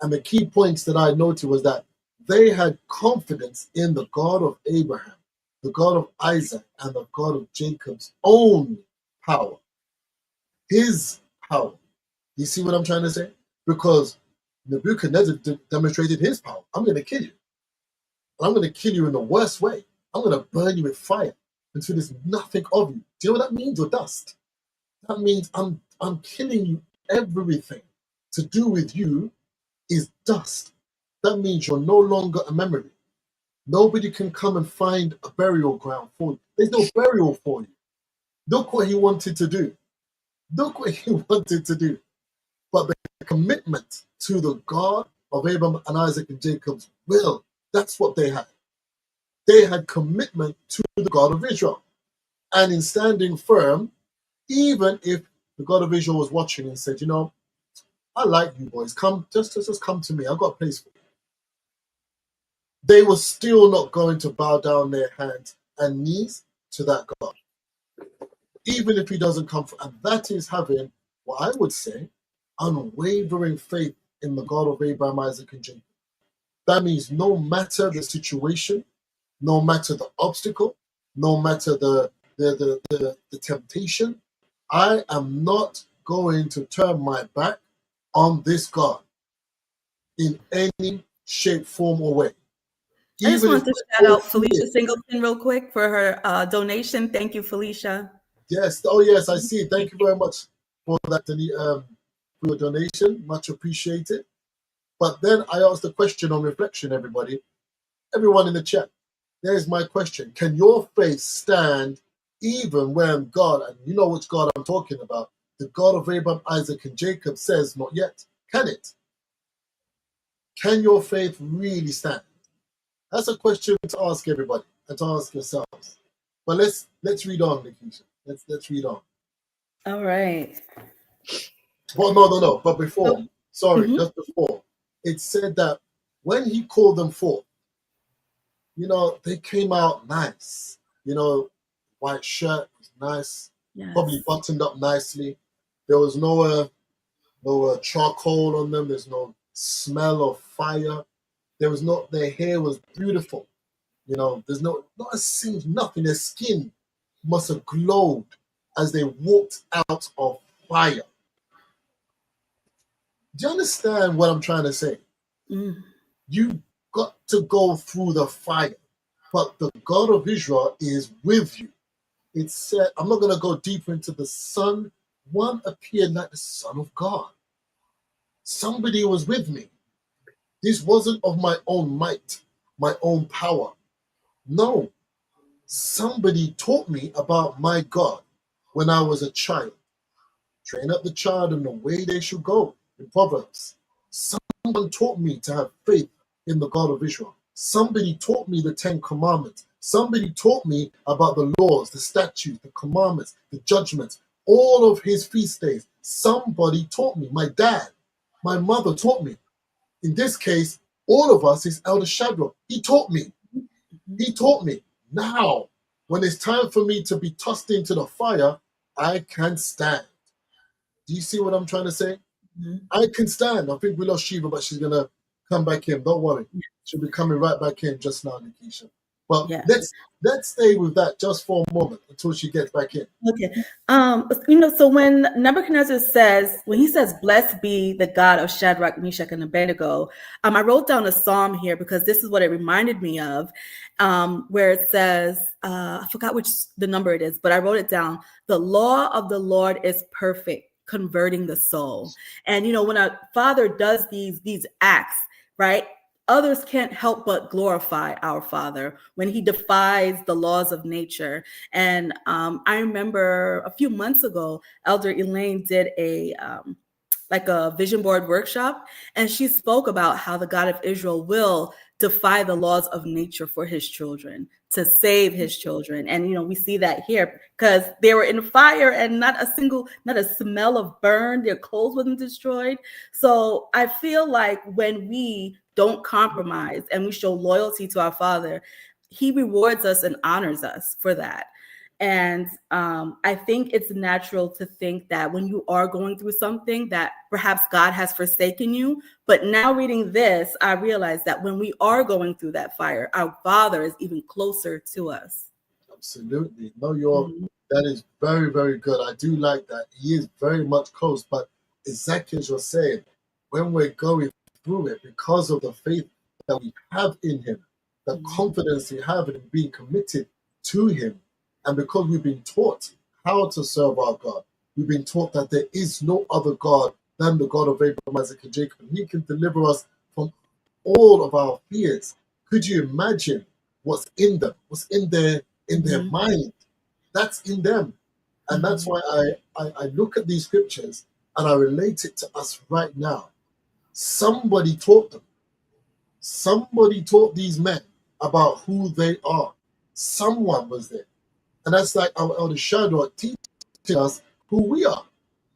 And the key points that I noted was that They had confidence in the God of Abraham, the God of Isaac, and the God of Jacob's own power, his power. You see what I'm trying to say? Because Nebuchadnezzar demonstrated his power. I'm going to kill you. I'm going to kill you in the worst way. I'm going to burn you with fire until there's nothing of you. Do you know what that means? Or dust? That means I'm killing you. Everything to do with you is dust. That means you're no longer a memory. Nobody can come and find a burial ground for you. There's no burial for you. Look what he wanted to do. Look what he wanted to do. But the commitment to the God of Abraham and Isaac and Jacob's will, that's what they had. They had commitment to the God of Israel. And in standing firm, even if the God of Israel was watching and said, you know, I like you boys, come, just come to me. I've got a place for you. They were still not going to bow down their hands and knees to that God, even if he doesn't come for. And that is having, what I would say, unwavering faith in the God of Abraham, Isaac, and Jacob. That means no matter the situation, no matter the obstacle, no matter the temptation, I am not going to turn my back on this God in any shape, form, or way. I just Even if wanted to shout out Felicia Singleton real quick for her donation. Thank you, Felicia. Yes. Oh, yes, I see. Thank you very much for that, for your donation. Much appreciated. But then I asked a question on reflection, everybody. Everyone in the chat, there's my question. Can your faith stand even when God, and you know which God I'm talking about, the God of Abraham, Isaac, and Jacob says not yet? Can it? Can your faith really stand? That's a question to ask everybody and to ask yourselves. But let's read on, Nikisha. Let's read on. All right. Well, no. But before, just before, it said that when he called them forth, you know, they came out nice. You know, white shirt was nice, probably buttoned up nicely. There was no charcoal on them. There's no smell of fire. There was no. Their hair was beautiful. You know, there's not a single nothing. Their skin must have glowed as they walked out of fire. Do you understand what I'm trying to say? You got to go through the fire, but the God of Israel is with you. It said, I'm not going to go deeper into the sun. One appeared like the Son of God. Somebody was with me. This wasn't of my own might, my own power. No, somebody taught me about my God when I was a child. Train up the child in the way they should go, in Proverbs. Someone taught me to have faith in the God of Israel. Somebody taught me the 10 commandments. Somebody taught me about the laws, the statutes, the commandments, the judgments, all of his feast days. Somebody taught me. My dad, my mother taught me. In this case, all of us is Elder Shadrach. He taught me. He taught me. Now, when it's time for me to be tossed into the fire, I can stand. Do you see what I'm trying to say? I can stand. I think we lost Shiva, but she's gonna come back in. Don't worry, she'll be coming right back in just now, Nikisha. But let's stay with that just for a moment until she gets back in. Okay. You know, so when Nebuchadnezzar says, when he says, "Blessed be the God of Shadrach, Meshach, and Abednego," I wrote down a psalm here because this is what it reminded me of, where it says, I forgot which the number it is, but I wrote it down. The law of the Lord is perfect, converting the soul. And you know, when a father does these acts, right, others can't help but glorify our Father when he defies the laws of nature. And I remember a few months ago, Elder Elaine did a vision board workshop, and she spoke about how the God of Israel will defy the laws of nature for his children, to save his children. And you know, we see that here because they were in fire and not a smell of burn, their clothes wasn't destroyed. So I feel like when we don't compromise and we show loyalty to our Father, he rewards us and honors us for that. And I think it's natural to think that when you are going through something that perhaps God has forsaken you. But now reading this, I realize that when we are going through that fire, our Father is even closer to us. Absolutely. No, that is very, very good. I do like that. He is very much close, but exactly as you're saying, when we're going through it, because of the faith that we have in him, the confidence we have in being committed to him, and because we've been taught how to serve our God, we've been taught that there is no other God than the God of Abraham, Isaac, and Jacob, and he can deliver us from all of our fears. Could you imagine what's in them, what's in their mind? That's in them. And that's why I look at these scriptures and I relate it to us right now. Somebody taught them. Somebody taught these men about who they are. Someone was there. And that's like our elder Shadrach teaching us who we are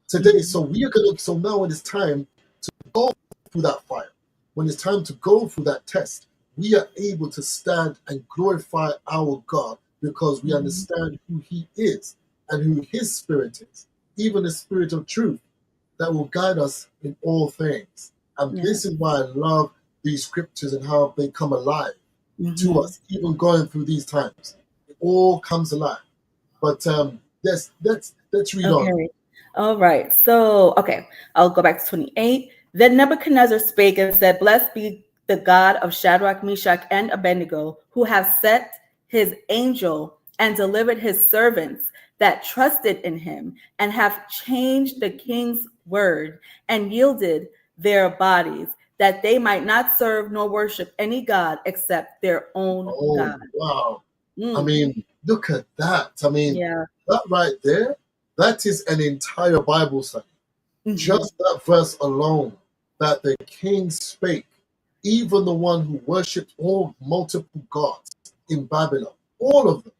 today. So we are going to, so now when it's time to go through that fire, when it's time to go through that test, we are able to stand and glorify our God because we understand who he is and who his spirit is, even the spirit of truth that will guide us in all things. And this is why I love these scriptures and how they come alive to us, even going through these times. It all comes alive. But let's read on. All right. So, okay, I'll go back to 28. Then Nebuchadnezzar spake and said, Blessed be the God of Shadrach, Meshach, and Abednego, who have set his angel and delivered his servants that trusted in him, and have changed the king's word and yielded their bodies, that they might not serve nor worship any God except their own God. Wow. I mean, look at that. I mean, that right there, that is an entire Bible study. Just that verse alone, that the king spake, even the one who worshipped all multiple gods in Babylon, all of them.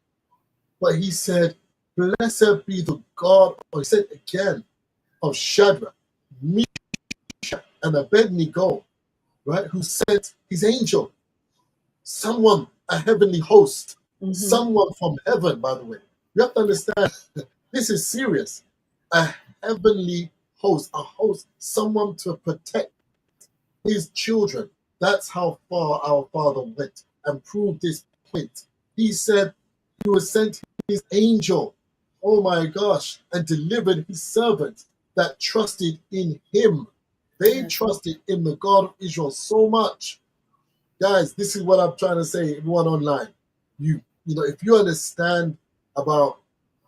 But he said, Blessed be the God, or he said again, of Shadrach, Meshach, and Abednego, right, who sent his angel, someone, a heavenly host, someone from heaven, by the way. You have to understand, this is serious. A heavenly host, someone to protect his children. That's how far our Father went and proved this point. He said he was sent his angel, oh my gosh, and delivered his servants that trusted in him. They trusted in the God of Israel so much. Guys, this is what I'm trying to say, everyone online. You know, if you understand about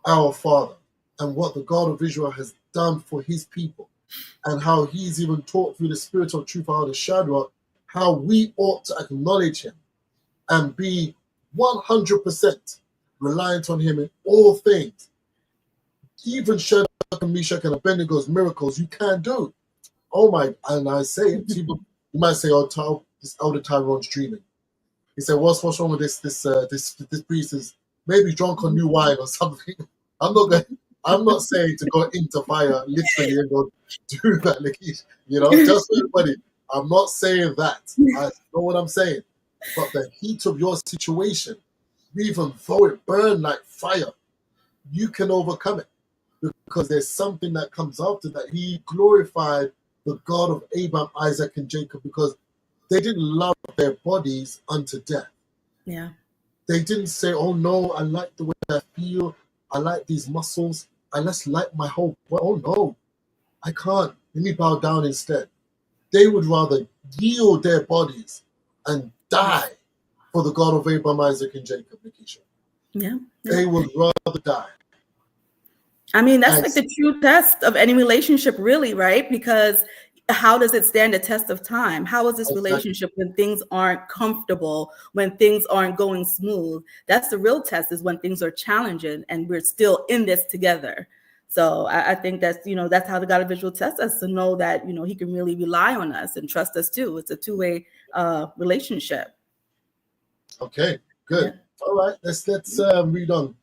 our Father and what the God of Israel has done for his people, and how he's even taught through the spirit of truth out of Shadrach, how we ought to acknowledge him and be 100% reliant on him in all things. Even Shadrach and Meshach and Abednego's miracles you can't do. Oh my, and I say it, people, you might say, oh, this elder Tyrone's dreaming. He said, what's wrong with this priest is maybe drunk on new wine or something. I'm not saying to go into fire literally and go do that, like, you know, just for everybody. I'm not saying that. I know what I'm saying. But the heat of your situation, even though it burned like fire, you can overcome it. Because there's something that comes after that. He glorified the God of Abraham, Isaac, and Jacob because they didn't love their bodies unto death. Yeah. They didn't say, oh no, I like the way I feel. I like these muscles. I just like my whole body. Oh no, I can't. Let me bow down instead. They would rather yield their bodies and die for the God of Abraham, Isaac, and Jacob, Nikisha. Yeah. They would rather die. I mean, that's like the true test of any relationship, really, right? Because how does it stand the test of time? How is this relationship when things aren't comfortable, when things aren't going smooth? That's the real test, is when things are challenging and we're still in this together. So I think that's, you know, that's how the God of Israel tests us, to know that, you know, he can really rely on us and trust us too. It's a two-way relationship. Okay, good. Yeah. All right, let's read on.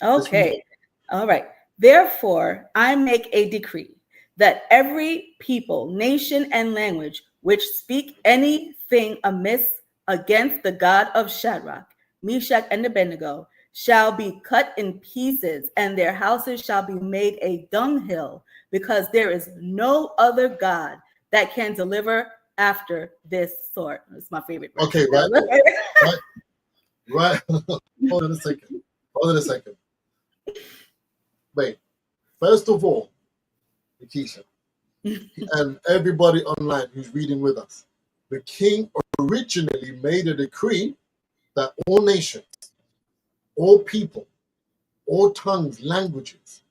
Okay. All right. Therefore, I make a decree that every people, nation, and language which speak anything amiss against the God of Shadrach, Meshach, and Abednego shall be cut in pieces, and their houses shall be made a dunghill, because there is no other God that can deliver after this sort. It's my favorite verse. Okay, right. Hold on a second. Wait. First of all, Nikisha, and everybody online who's reading with us, the king originally made a decree that all nations, all people, all tongues, languages,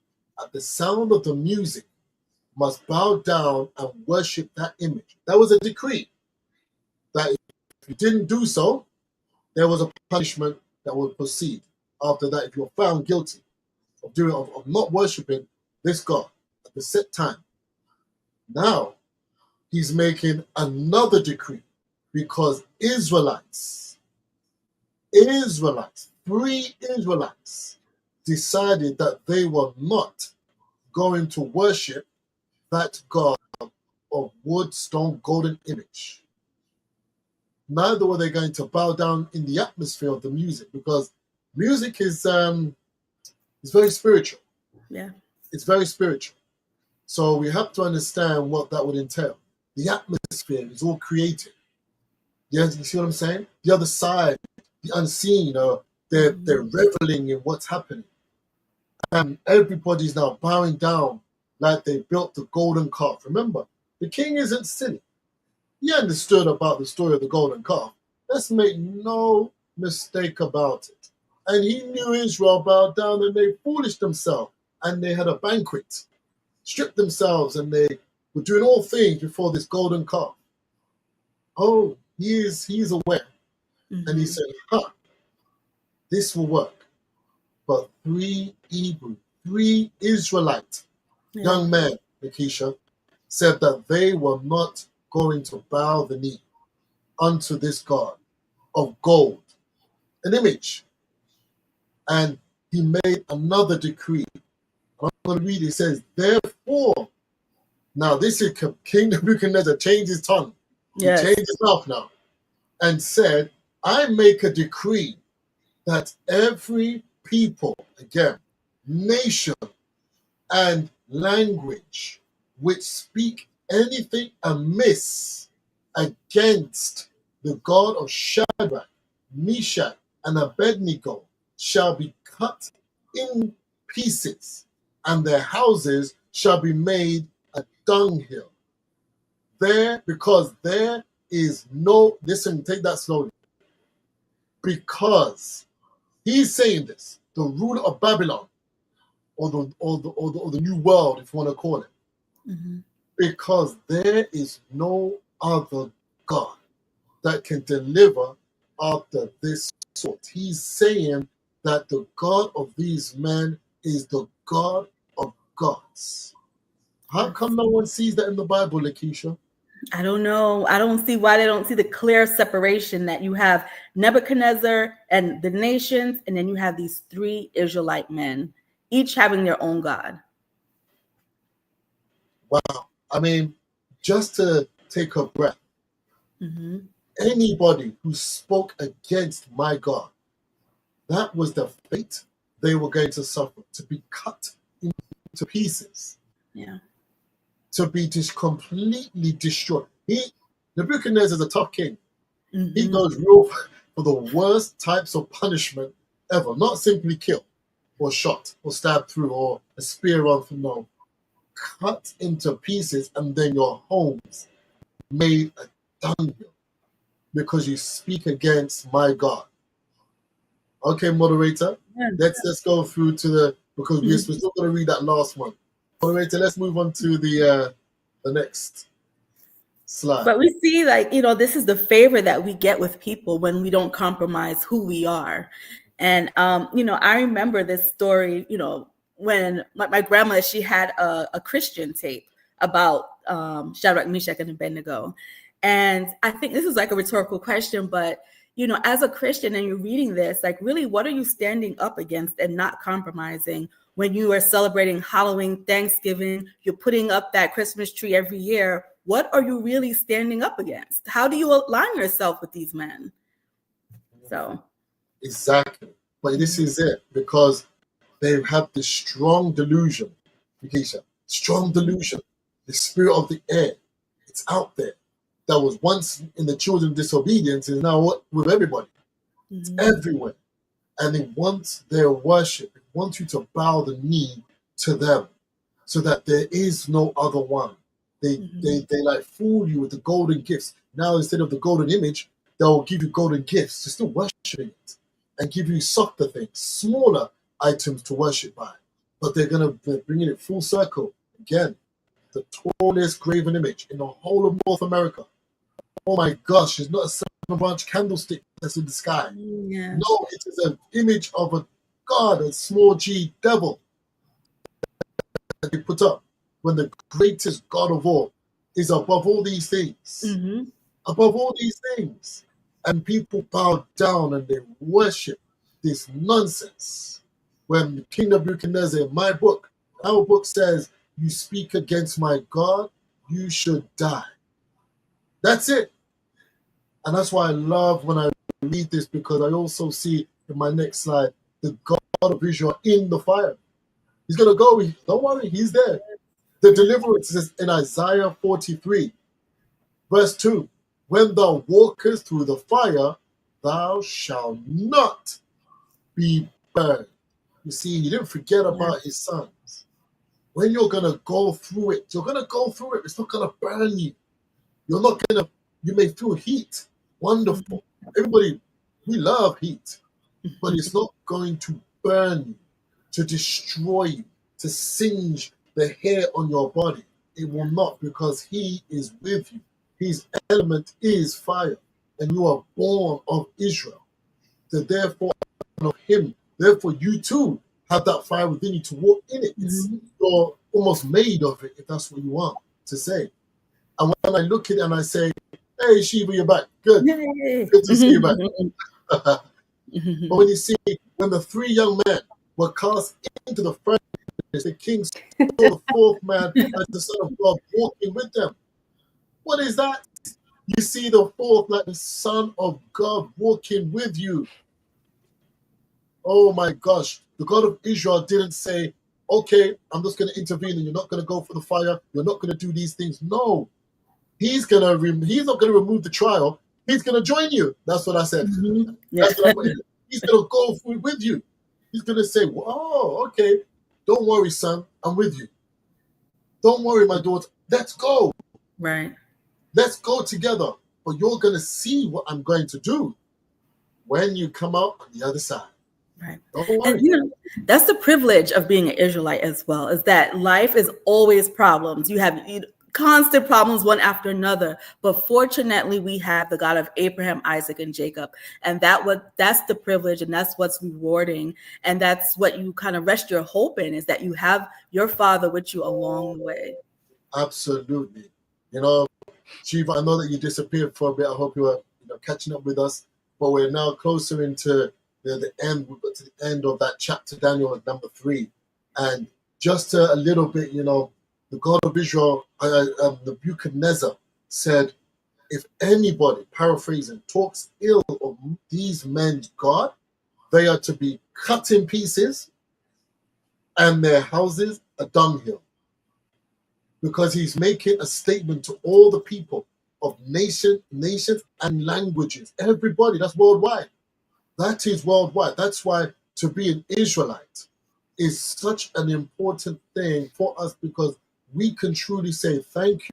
at the sound of the music, must bow down and worship that image. That was a decree that if you didn't do so, there was a punishment that would proceed after that if you're found guilty of not worshiping this God at the set time. Now he's making another decree because Israelites, 3 Israelites, decided that they were not going to worship that God of wood, stone, golden image. Neither were they going to bow down in the atmosphere of the music, because music is very spiritual. Yeah. It's very spiritual. So we have to understand what that would entail. The atmosphere is all created. Yeah, you see what I'm saying? The other side, the unseen, they're reveling in what's happening. And everybody's now bowing down like they built the golden calf. Remember, the king isn't silly. He understood about the story of the golden calf. Let's make no mistake about it. And he knew Israel bowed down and they foolished themselves. And they had a banquet, stripped themselves, and they were doing all things before this golden calf. Oh, he's aware. Mm-hmm. And he said, this will work. But 3 Israelite young men, Nikisha, said that they were not going to bow the knee unto this God of gold, an image. And he made another decree. I'm going to read it. It says, therefore, now this is King Nebuchadnezzar changed his tongue. Yes. He changed his mouth now and said, I make a decree that every people, again, nation and language which speak anything amiss against the God of Shadrach, Meshach, and Abednego shall be cut in pieces, and their houses shall be made a dunghill. Because there is no, listen, take that slowly. Because he's saying this, the ruler of Babylon, or the new world, if you want to call it, because there is no other God that can deliver after this sort. He's saying that the God of these men is the God of gods. How come no one sees that in the Bible, Lakeisha? I don't know. I don't see why they don't see the clear separation that you have Nebuchadnezzar and the nations, and then you have these 3 Israelite men, each having their own God. Wow. I mean, just to take a breath, anybody who spoke against my God, that was the fate they were going to suffer, to be cut into pieces. Yeah. To be just completely destroyed. Nebuchadnezzar is a tough king. He goes real for the worst types of punishment ever. Not simply kill, or shot, or stabbed through, or a spear run from no. Cut into pieces, and then your homes made a dunghill because you speak against my God. Okay, moderator, let's go through to because we're still going to read that last one. Moderator, let's move on to the next slide. But we see, this is the favor that we get with people when we don't compromise who we are. And, I remember this story, when my grandma, she had a Christian tape about Shadrach, Meshach, and Abednego. And I think this is like a rhetorical question, but, as a Christian and you're reading this, really, what are you standing up against and not compromising when you are celebrating Halloween, Thanksgiving, you're putting up that Christmas tree every year? What are you really standing up against? How do you align yourself with these men? So. Exactly. But this is it, because they have this strong delusion, Nikisha, strong delusion. The spirit of the air, it's out there. That was once in the children of disobedience, is now with everybody. It's everywhere. And they want their worship. They want you to bow the knee to them, so that there is no other one. They like fool you with the golden gifts. Now, instead of the golden image, they'll give you golden gifts to still worshiping it, and give you softer things, smaller items to worship by. But they're bringing it full circle again. The tallest graven image in the whole of North America. Oh my gosh, it's not a 7-branch candlestick that's in the sky. Yeah. No, it is an image of a god, a small g devil that they put up, when the greatest God of all is above all these things. Above all these things. And people bow down and they worship this nonsense. When King Nebuchadnezzar, my book, our book says, you speak against my God, you should die. That's it. And that's why I love when I read this, because I also see in my next slide the God of Israel in the fire. He's going to go. Don't worry, he's there. The deliverance is in Isaiah 43, verse 2. When thou walkest through the fire, thou shalt not be burned. You see, he didn't forget about his sons. When you're going to go through it, you're going to go through it. It's not going to burn you. You're not going to, you may feel heat. Wonderful. Everybody, we love heat. But it's not going to burn you, to destroy you, to singe the hair on your body. It will not, because he is with you. His element is fire, and you are born of Israel. So therefore, of him, therefore you too have that fire within you to walk in it. You're almost made of it, if that's what you want to say. And when I look at it and I say, hey, Shiva, you're back. Good. Good to see you back. But when you see, when the 3 young men were cast into the furnace, the king saw the 4th man as the Son of God walking with them. What is that? You see the 4th, like the Son of God walking with you. Oh my gosh. The God of Israel didn't say, okay, I'm just going to intervene and you're not going to go for the fire. You're not going to do these things. No. He's not going to remove the trial. He's going to join you. That's what I said. That's what I put in. He's going to go with you. He's going to say, oh, okay. Don't worry, son. I'm with you. Don't worry, my daughter. Let's go. Right. Let's go together. But you're going to see what I'm going to do when you come out on the other side. Right. Don't worry. And that's the privilege of being an Israelite as well, is that life is always problems. You have constant problems one after another. But fortunately, we have the God of Abraham, Isaac, and Jacob. And that's the privilege, and that's what's rewarding. And that's what you kind of rest your hope in, is that you have your Father with you along the way. Absolutely. Shiva, I know that you disappeared for a bit. I hope you are catching up with us. But we're now closer into the end. We got to the end of that chapter, Daniel, number 3. And just a little bit, the God of Israel, Nebuchadnezzar, said, if anybody, paraphrasing, talks ill of these men's God, they are to be cut in pieces and their houses a dunghill. Because he's making a statement to all the people of nations and languages. Everybody, that's worldwide. That is worldwide. That's why to be an Israelite is such an important thing for us, because we can truly say thank you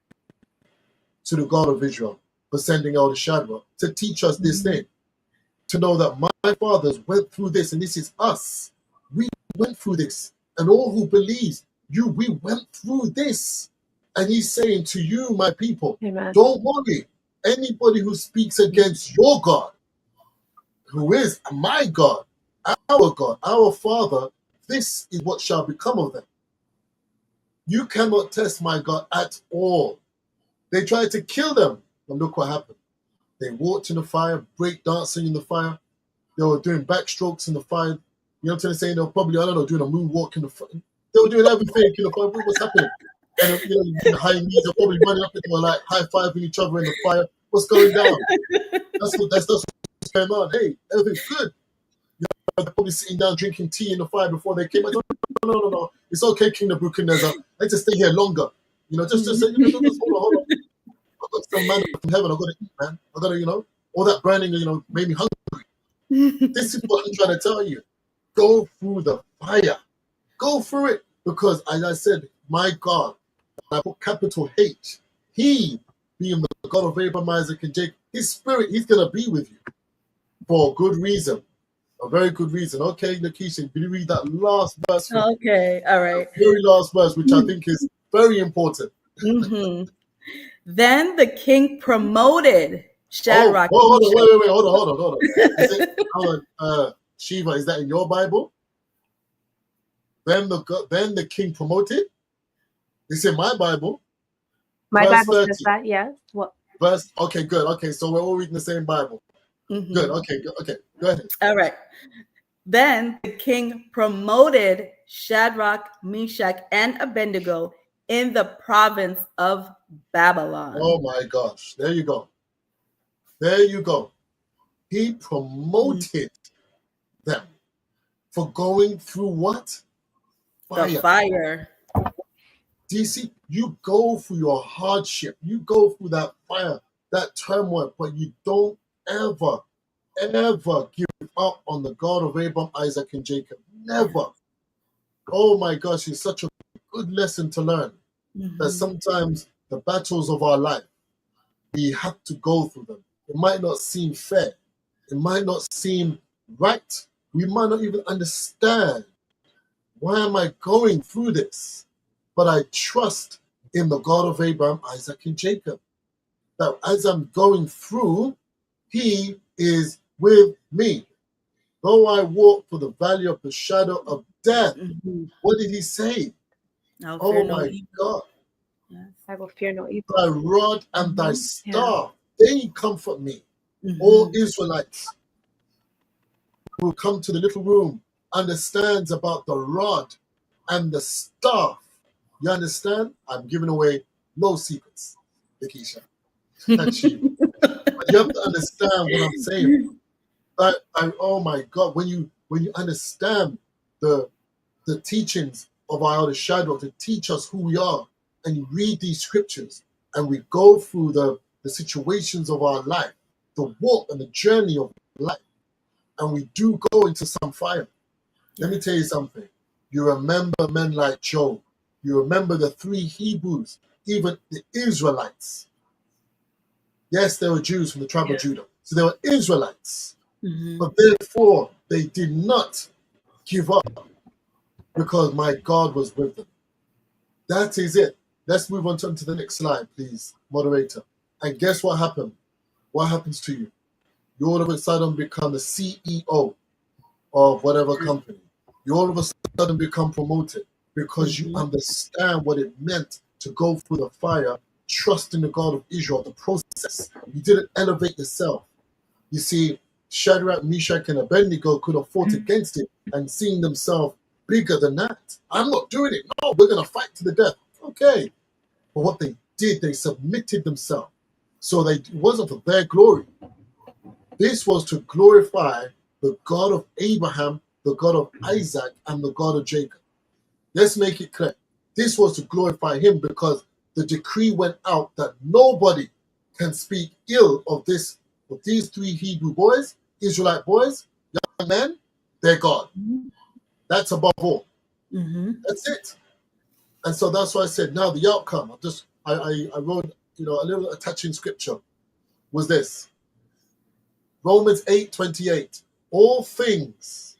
to the God of Israel for sending Elder Shadrach to teach us this thing. To know that my fathers went through this, and this is us. We went through this. And all who believes, we went through this. And he's saying to you, my people, Amen. Don't worry. Anybody who speaks against your God, who is my God, our Father, this is what shall become of them. You cannot test my God at all. They tried to kill them, and look what happened. They walked in the fire, break dancing in the fire. They were doing backstrokes in the fire. You know what I'm saying? They were probably, doing a moonwalk in the fire. They were doing everything in the fire. What's happening? And the high knees are probably running up and they were like high-fiving each other in the fire. What's going down? That's what's going on. Hey, everything's good. they're probably sitting down drinking tea in the fire before they came. I said, no. It's okay, King Nebuchadnezzar. Let's just stay here longer. Just say, hold on. I've got some manna from heaven. I've got to eat, man. I've got to, all that burning, made me hungry. This is what I'm trying to tell you. Go through the fire. Go through it. Because, as I said, my God, I put capital H, he, being the God of Abraham, Isaac, and Jacob, his spirit, he's going to be with you for a good reason. A very good reason. Okay, Nakisha, can you read that last verse? Okay, all right. The very last verse, which I think is very important. Then the king promoted Shadrach. Hold on. Hold on. Shiva, is that in your Bible? Then the king promoted. It's in my Bible. My Verse Bible 30. says that, yes. What? Okay, good. Okay, so we're all reading the same Bible. Good. Okay. Go ahead. All right. Then the king promoted Shadrach, Meshach, and Abednego in the province of Babylon. Oh my gosh. There you go. He promoted them for going through what? Fire. The fire. Do you see? You go through your hardship. You go through that fire, that turmoil, but you don't ever give up on the God of Abraham, Isaac, and Jacob. Never. Oh my gosh, it's such a good lesson to learn. That sometimes the battles of our life, we have to go through them. It might not seem fair. It might not seem right. We might not even understand, why am I going through this? But I trust in the God of Abraham, Isaac, and Jacob. That as I'm going through, he is with me. Though I walk through the valley of the shadow of death, what did he say? Oh my God. Yes. I will fear no evil. Thy rod and thy staff, they comfort me. All Israelites who come to the little room understands about the rod and the staff. You understand? I'm giving away no secrets, Lakeisha. But you have to understand what I'm saying. Oh my God, when you understand the teachings of our elder Shadrach to teach us who we are, and you read these scriptures, and we go through the situations of our life, the walk and the journey of life, and we do go into some fire. Let me tell you something. You remember men like Job. You remember the 3 Hebrews, even the Israelites. Yes, they were Jews from the tribe of Judah. So they were Israelites. But therefore, they did not give up because my God was with them. That is it. Let's move on to the next slide, please, moderator. And guess what happened? What happens to you? You all of a sudden become the CEO of whatever company. You all of a sudden become promoted because you understand what it meant to go through the fire, trust in the God of Israel, the process. You didn't elevate yourself. You see, Shadrach, Meshach, and Abednego could have fought against it and seen themselves bigger than that. I'm not doing it. No, we're going to fight to the death. Okay. But what they did, they submitted themselves. So it wasn't for their glory. This was to glorify the God of Abraham, the God of Isaac, and the God of Jacob. Let's make it clear. This was to glorify him because the decree went out that nobody can speak ill of these 3 Hebrew boys, Israelite boys, young men, their God. That's above all. That's it. And so that's why I said, now the outcome, I wrote, a little attaching scripture was this. Romans 8:28. All things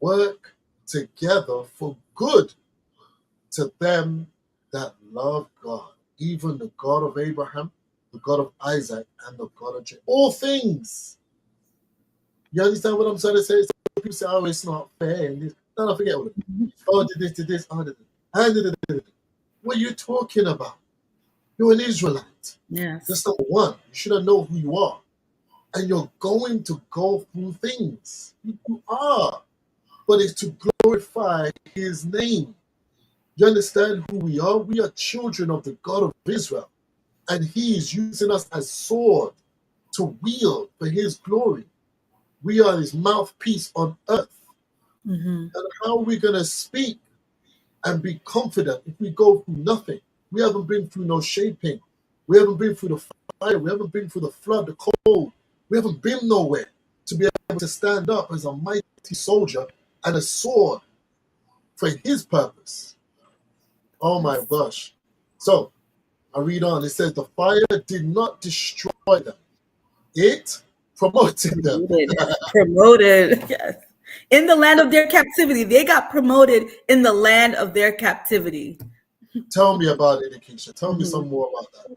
work together for good to them that love God, even the God of Abraham, the God of Isaac, and the God of Jacob. All things. You understand what I'm trying to say? So people say, oh, it's not fair. And this. No, forget all of it. Oh, did this, oh, did this. What are you talking about? You're an Israelite. Yes. That's number one. You should know who you are. And you're going to go through things. You are. But it's to glorify his name. You understand who we are? We are children of the God of Israel. And he is using us as sword to wield for his glory. We are his mouthpiece on earth. Mm-hmm. And how are we going to speak and be confident if we go through nothing? We haven't been through no shaping. We haven't been through the fire. We haven't been through the flood, the cold. We haven't been nowhere to be able to stand up as a mighty soldier and a sword for his purpose. Oh my gosh. So I read on. It says the fire did not destroy them. It promoted them. Promoted. Yes. In the land of their captivity. They got promoted in the land of their captivity. Tell me about it, Akeisha. Tell me some more about that.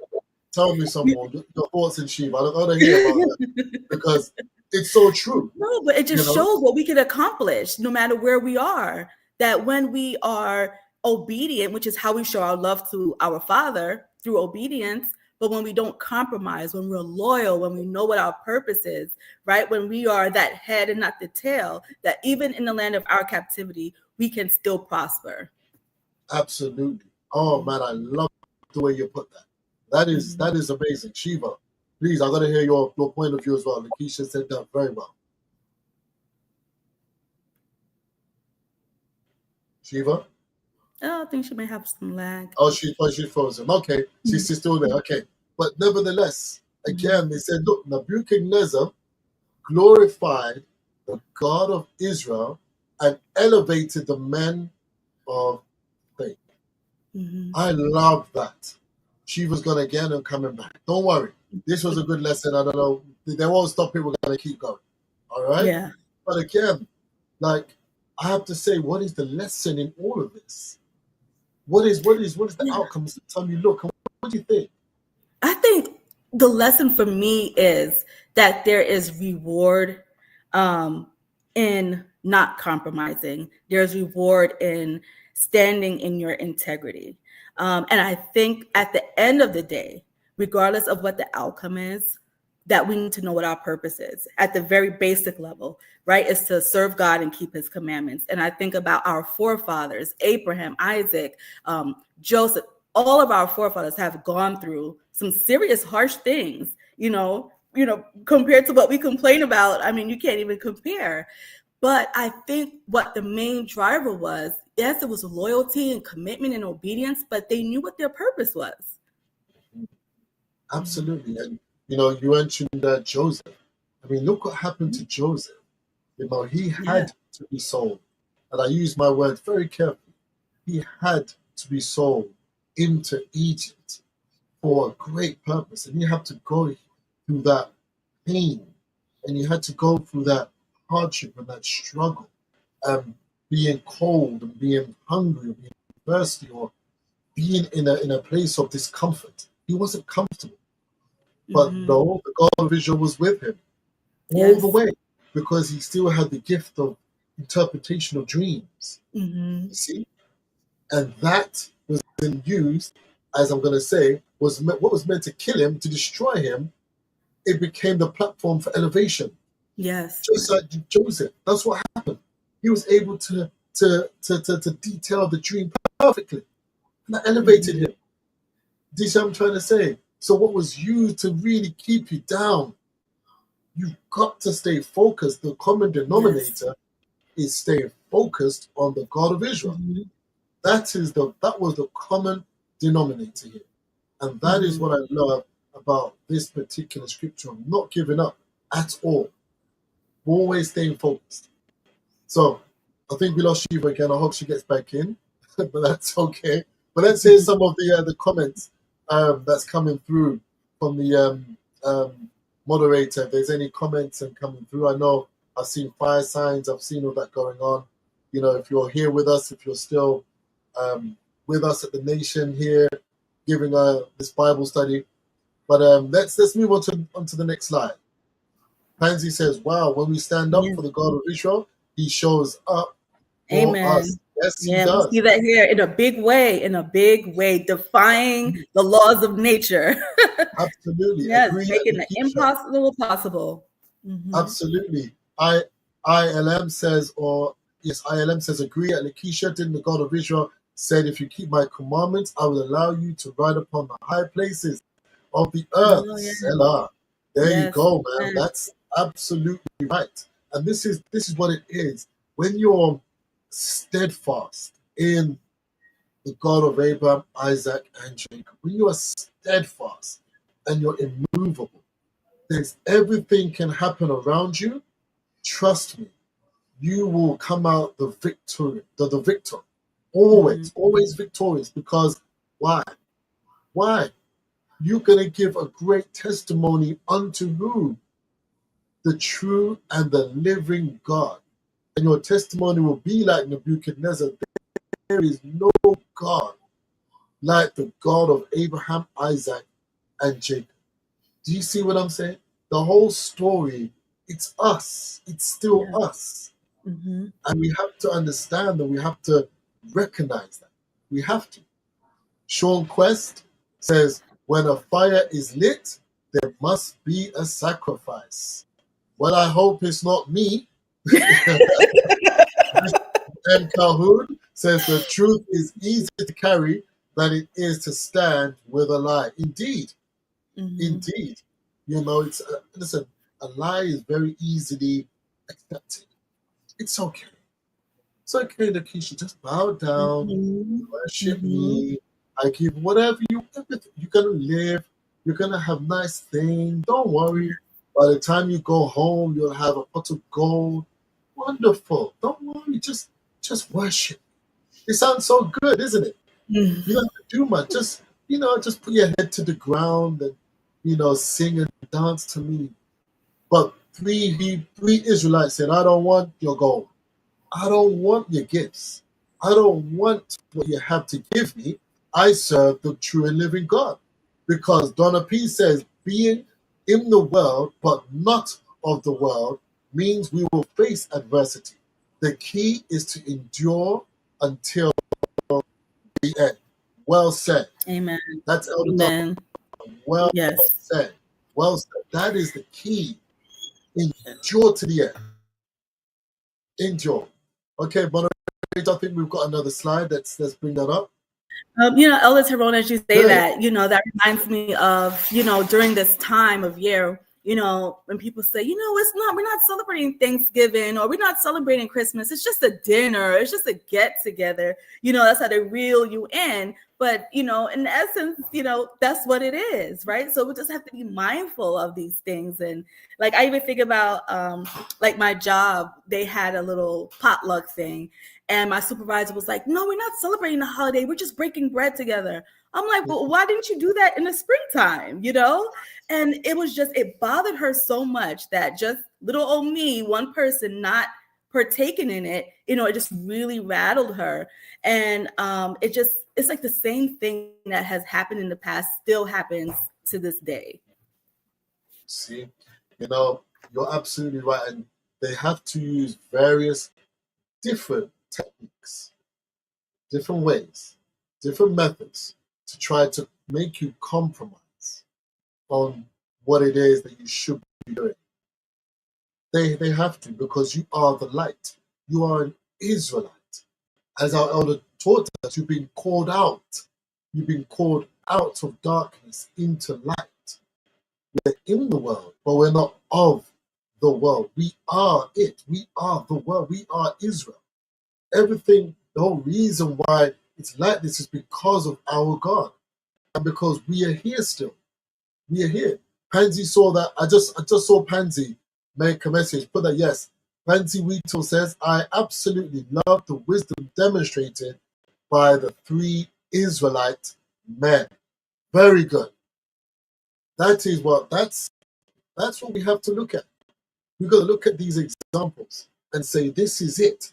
Tell me some more. Your thoughts and Shiva. I don't want to hear about that because it's so true. No, but it just shows what we can accomplish no matter where we are. That when we are obedient, which is how we show our love to our Father through obedience, but when we don't compromise, when we're loyal, when we know what our purpose is, right? When we are that head and not the tail, that even in the land of our captivity, we can still prosper. Absolutely. Oh man, I love the way you put that. That is amazing. Shiva, please, I gotta hear your point of view as well. Lakeisha said that very well. Shiva? Oh, I think she may have some lag. Oh, she's frozen. Okay, she's still there. Okay. But nevertheless, again, they said, look, Nebuchadnezzar glorified the God of Israel and elevated the men of faith. I love that. Shiva's gonna again and coming back. Don't worry. This was a good lesson. I don't know. They won't stop it. We're gonna keep going. All right? Yeah. But again, like I have to say, what is the lesson in all of this? What is the outcome? Tell me, look, what do you think? I think the lesson for me is that there is reward in not compromising. There's reward in standing in your integrity. And I think at the end of the day, regardless of what the outcome is, that we need to know what our purpose is at the very basic level, right? Is to serve God and keep his commandments. And I think about our forefathers, Abraham, Isaac, Joseph. All of our forefathers have gone through some serious harsh things, compared to what we complain about. I mean, you can't even compare. But I think what the main driver was, yes, it was loyalty and commitment and obedience, but they knew what their purpose was. Absolutely. And, you mentioned Joseph. I mean, look what happened to Joseph. He had to be sold. And I use my words very carefully. He had to be sold into Egypt for a great purpose. And you have to go through that pain. And you had to go through that hardship and that struggle. Being cold and being hungry, or being thirsty, or being in a place of discomfort. He wasn't comfortable. But no, the God of Israel was with him all the way, because he still had the gift of interpretation of dreams. You see? And that was then used, as I'm going to say, what was meant to kill him, to destroy him. It became the platform for elevation. Yes. Just like Joseph. That's what happened. He was able to detail the dream perfectly. And that elevated him. Do you see what I'm trying to say? So what was used to really keep you down, you've got to stay focused. The common denominator is staying focused on the God of Israel. That was the common denominator here. And that is what I love about this particular scripture. I'm not giving up at all. Always staying focused. So I think we lost Shiva again. I hope she gets back in, but that's okay. But let's hear some of the comments that's coming through from the moderator. If there's any comments and coming through, I know I've seen fire signs. I've seen all that going on. If you're here with us, if you're still with us at the Nation here, giving this Bible study. But let's move on to the next slide. Pansy says, wow, when we stand up for the God of Israel, he shows up for us. Yes, he does. We see that here in a big way, defying the laws of nature. Absolutely. Yes, making the impossible possible. Absolutely. ILM says, agree. And Lakeisha, didn't the God of Israel said, if you keep my commandments, I will allow you to ride upon the high places of the earth. Selah. There you go, man. That's absolutely right. And this is what it is. When you're steadfast in the God of Abraham, Isaac, and Jacob, when you are steadfast and you're immovable, there's everything can happen around you. Trust me, you will come out the victor, the victor. Always victorious. Because why? Why? You're going to give a great testimony unto who? The true and the living God. And your testimony will be like Nebuchadnezzar. There is no God like the God of Abraham, Isaac, and Jacob. Do you see what I'm saying? The whole story, it's us. It's still us. Mm-hmm. And we have to understand that. We have to recognize that. We have to. Sean Quest says, when a fire is lit, there must be a sacrifice. Well, I hope it's not me. M. Calhoun says, the truth is easier to carry than it is to stand with a lie. Indeed. Indeed. You know, it's listen, a lie is very easily accepted. It's okay. It's okay, Lakeisha. Just bow down, worship me. I give whatever everything. You're gonna live. You're gonna have nice things. Don't worry. By the time you go home, you'll have a pot of gold. Wonderful. Don't worry. Just worship. It sounds so good, isn't it? You don't have to do much. Just just put your head to the ground and sing and dance to me. But three Israelites said, I don't want your gold. I don't want your gifts. I don't want what you have to give me. I serve the true and living God. Because Donna P says, being in the world but not of the world means we will face adversity. The key is to endure until the end. Well said. Amen. That's Elder Amen. Well Yes. said. Well said. That is the key. Endure to the end. Endure. Okay, but I think we've got another slide. Let's bring that up. Elder Tyrone, as you say that, that reminds me of, during this time of year, when people say, we're not celebrating Thanksgiving or we're not celebrating Christmas. It's just a dinner. It's just a get together. That's how they reel you in. But, in essence, that's what it is, right? So we just have to be mindful of these things. And like, I even think about like my job, they had a little potluck thing. And my supervisor was like, no, we're not celebrating the holiday. We're just breaking bread together. I'm like, well, why didn't you do that in the springtime? And it bothered her so much that just little old me, one person not partaking in it, it just really rattled her. And it's like the same thing that has happened in the past still happens to this day. See, you're absolutely right. And they have to use various different techniques, different ways, different methods to try to make you compromise on what it is that you should be doing. They have to, because you are the light. You are an Israelite. As our elder taught us, you've been called out. You've been called out of darkness into light. We're in the world, but we're not of the world. We are it. We are the world. We are Israel. Everything, the whole reason why it's like this is because of our God. And because we are here still. We are here. Pansy saw that. I just saw Pansy make a message. Put that, yes. Pansy Wheatle says, I absolutely love the wisdom demonstrated by the three Israelite men. Very good. That's what we have to look at. We've got to look at these examples and say, this is it.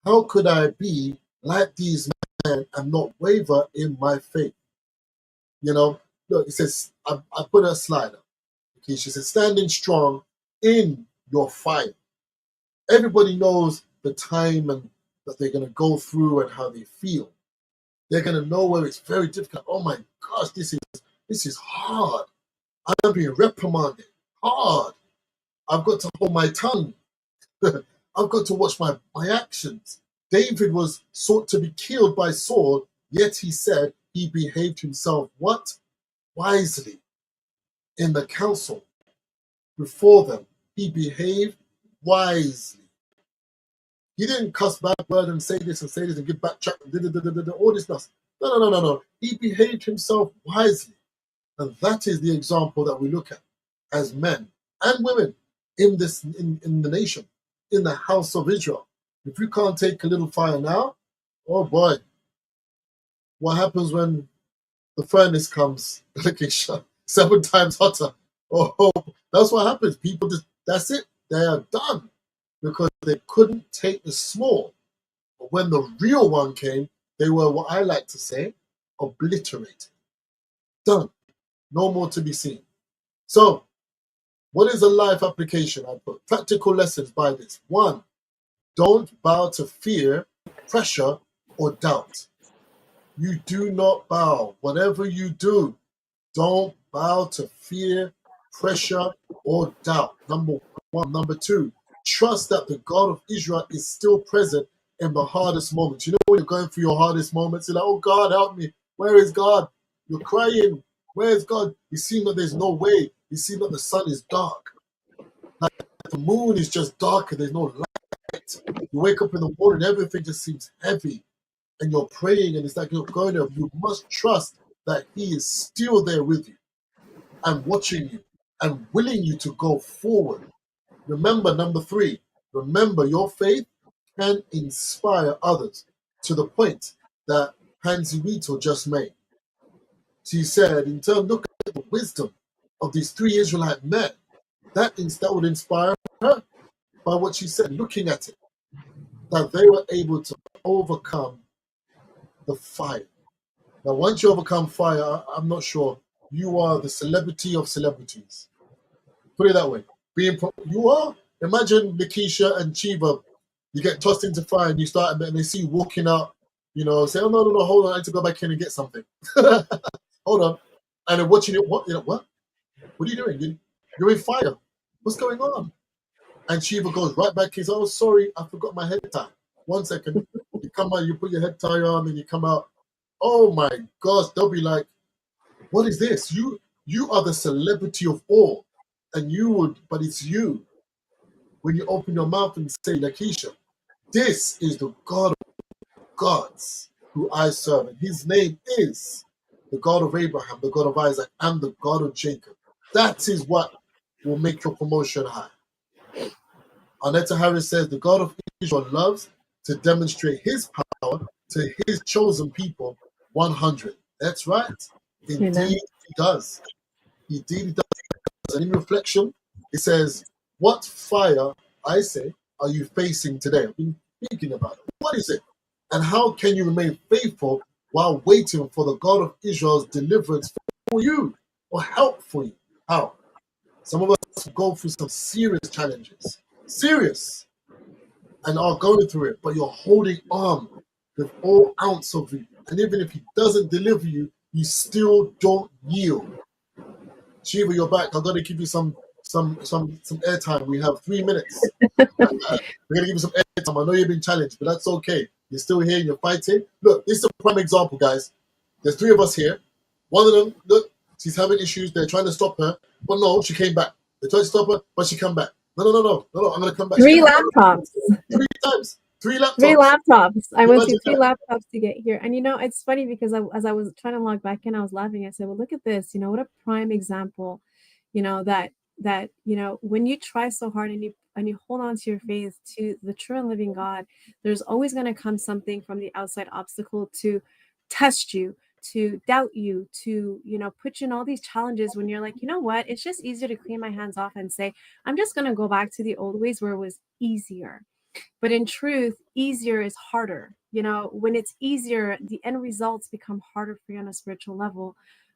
How could I be like these men and not waver in my faith? Look, it says, I put a slide up. Okay, she says, standing strong in your fire. Everybody knows the time and that they're going to go through and how they feel. They're going to know where it's very difficult. Oh my gosh, this is hard. I'm being reprimanded. Hard. I've got to hold my tongue. I've got to watch my actions. David was sought to be killed by Saul, yet he said he behaved himself what? Wisely. In the council before them, he behaved wisely. He didn't cuss bad word and say this and give back chat and all this stuff. No. He behaved himself wisely. And that is the example that we look at as men and women in the nation, in the house of Israel. If you can't take a little fire now, oh boy, what happens when the furnace comes looking 7 times hotter? Oh, that's what happens. People that's it. They are done because they couldn't take the small. But when the real one came, they were, what I like to say, obliterated. Done. No more to be seen. So, what is a life application? I put practical lessons by this. 1, don't bow to fear, pressure, or doubt. You do not bow. Whatever you do, don't bow to fear, pressure, or doubt. Number 1. Number 2, trust that the God of Israel is still present in the hardest moments. You know, when you're going through your hardest moments, you're like, oh God, help me. Where is God? You're crying. Where is God? You see that there's no way. You see that the sun is dark. Like the moon is just darker. There's no light. You wake up in the morning, everything just seems heavy. And you're praying, and it's like you're going there. You must trust that He is still there with you and watching you and willing you to go forward. Remember, number 3, remember your faith can inspire others to the point that Hansi Vito just made. She said, in terms, look at the wisdom of these 3 Israelite men. That would inspire her by what she said, looking at it, that they were able to overcome the fire. Now, once you overcome fire, I'm not sure, you are the celebrity of celebrities. Put it that way. You are. Imagine Lakeisha and Chiva, you get tossed into fire and you start, and they see you walking out, you know, say, oh, no, hold on, I need to go back in and get something. Hold on. And they're watching it, what? What are you doing? You're in fire. What's going on? And Shiva goes right back. He says, oh, sorry, I forgot my head tie. 1 second. You come out, you put your head tie on, and you come out. Oh my gosh, they'll be like, what is this? You are the celebrity of all. And but it's you. When you open your mouth and say, Lakeisha, this is the God of gods who I serve. And His name is the God of Abraham, the God of Isaac, and the God of Jacob. That is what will make your promotion high. Arnetta Harris says, the God of Israel loves to demonstrate His power to His chosen people 100. That's right. Indeed, He does. Indeed, He does. And in reflection, it says, what fire, I say, are you facing today? I've been thinking about it. What is it? And how can you remain faithful while waiting for the God of Israel's deliverance for you or help for you? How? Some of us go through some serious challenges. Serious. And are going through it, but you're holding on with all ounce of you. And even if He doesn't deliver you, you still don't yield. Shiva, you're back. I'm gonna give you some airtime. We have 3 minutes. We're gonna give you some airtime. I know you've been challenged, but that's okay. You're still here. You're fighting. Look, this is a prime example, guys. There's 3 of us here. One of them, look, she's having issues. They're trying to stop her, but no, she came back. They tried to stop her, but she came back. No. I'm gonna come back. 3 laptops. 3 times. 3 laptops. 3 laptops. I went through 3 laptops to get here. And it's funny because as I was trying to log back in, I was laughing. I said, well, look at this. What a prime example, that when you try so hard and you hold on to your faith to the true and living God, there's always going to come something from the outside obstacle to test you, to doubt you, to put you in all these challenges when you're like, you know what, it's just easier to clean my hands off and say, I'm just going to go back to the old ways where it was easier. But in truth, easier is harder. When it's easier, the end results become harder for you on a spiritual level.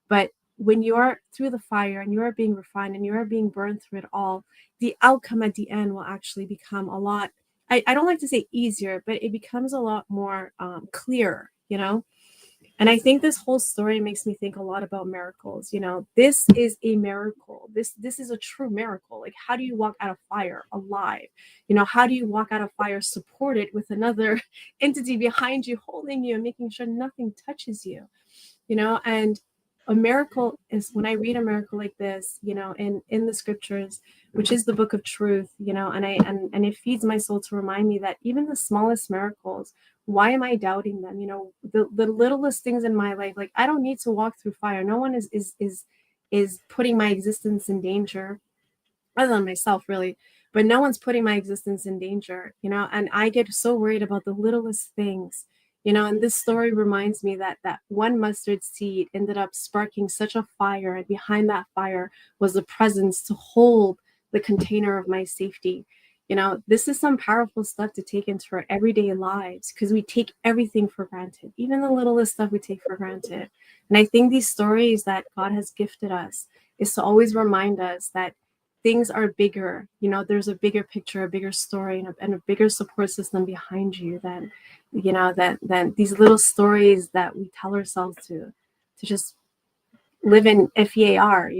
But when you are through the fire and you are being refined and you are being burned through it all, the outcome at the end will actually become a lot, I don't like to say easier, but it becomes a lot more clear, And I think this whole story makes me think a lot about miracles. This is a miracle. This is a true miracle. Like, how do you walk out of fire alive? How do you walk out of fire supported with another entity behind you, holding you and making sure nothing touches you? And a miracle is when I read a miracle like this, in the scriptures, which is the book of truth, and it feeds my soul to remind me that even the smallest miracles, why am I doubting them? The littlest things in my life, like I don't need to walk through fire. No one is putting my existence in danger, other than myself, really. But no one's putting my existence in danger, and I get so worried about the littlest things, and this story reminds me that one mustard seed ended up sparking such a fire, and behind that fire was the presence to hold the container of my safety. This is some powerful stuff to take into our everyday lives, because we take everything for granted. Even the littlest stuff we take for granted. And I think these stories that God has gifted us is to always remind us that things are bigger. There's a bigger picture, a bigger story, and a bigger support system behind you than these little stories that we tell ourselves to just live in FEAR.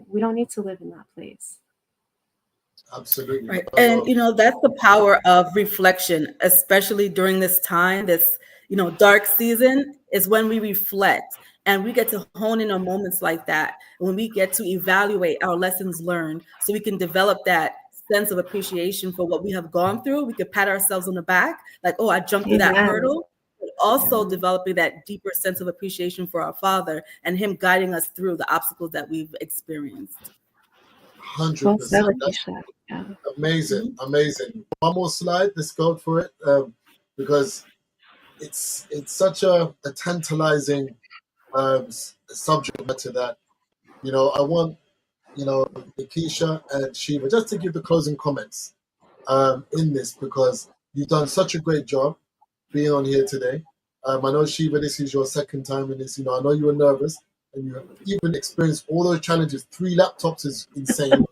We don't need to live in that place. Absolutely. Right. And, that's the power of reflection, especially during this time, this, dark season, is when we reflect and we get to hone in on moments like that, when we get to evaluate our lessons learned so we can develop that sense of appreciation for what we have gone through. We could pat ourselves on the back, like, oh, I jumped through that hurdle. But also developing that deeper sense of appreciation for our Father and Him guiding us through the obstacles that we've experienced. 100%. Yeah. Amazing, amazing. One more slide. Let's go for it, because it's such a tantalizing subject matter that I want Nikisha and Shiva just to give the closing comments in this, because you've done such a great job being on here today. I know, Shiva, this is your second time in this. I know you were nervous and you even experienced all those challenges. 3 laptops is insane.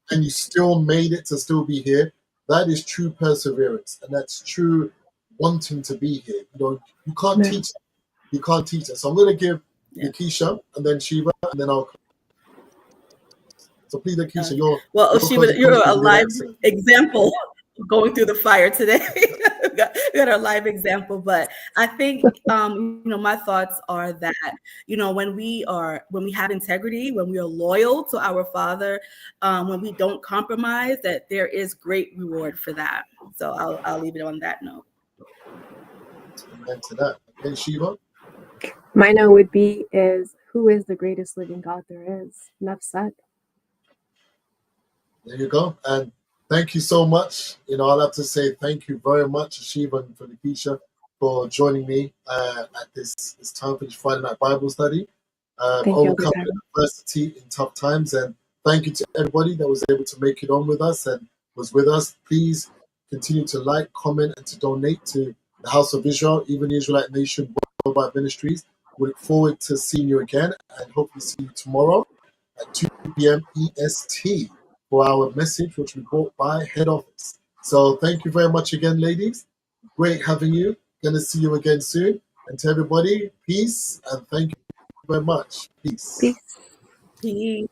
And you still made it to still be here. That is true perseverance, and that's true wanting to be here. You can't teach it. You can't teach it. So I'm going to give Nikisha and then Shiva, and then I'll. So please, Nikisha, Shiva, you're a live example going through the fire today. we got our live example, but I think my thoughts are that when we have integrity, when we are loyal to our Father, when we don't compromise, that there is great reward for that. So I'll leave it on that note. Amen to that. Okay, Shiva. My note would be who is the greatest living God there is? Enough said. There you go. And thank you so much. I'll have to say thank you very much, Shiva and for Nikisha, for joining me at this time for this Friday night Bible study. Overcoming adversity in tough times. And thank you to everybody that was able to make it on with us and was with us. Please continue to like, comment, and to donate to the House of Israel, even the Israelite Nation Worldwide Ministries. We look forward to seeing you again, and hopefully see you tomorrow at 2 p.m. EST. For our message, which we brought by head office. So thank you very much again, ladies. Great having you. Going to see you again soon. And to everybody, peace and thank you very much. Peace. Peace. Peace.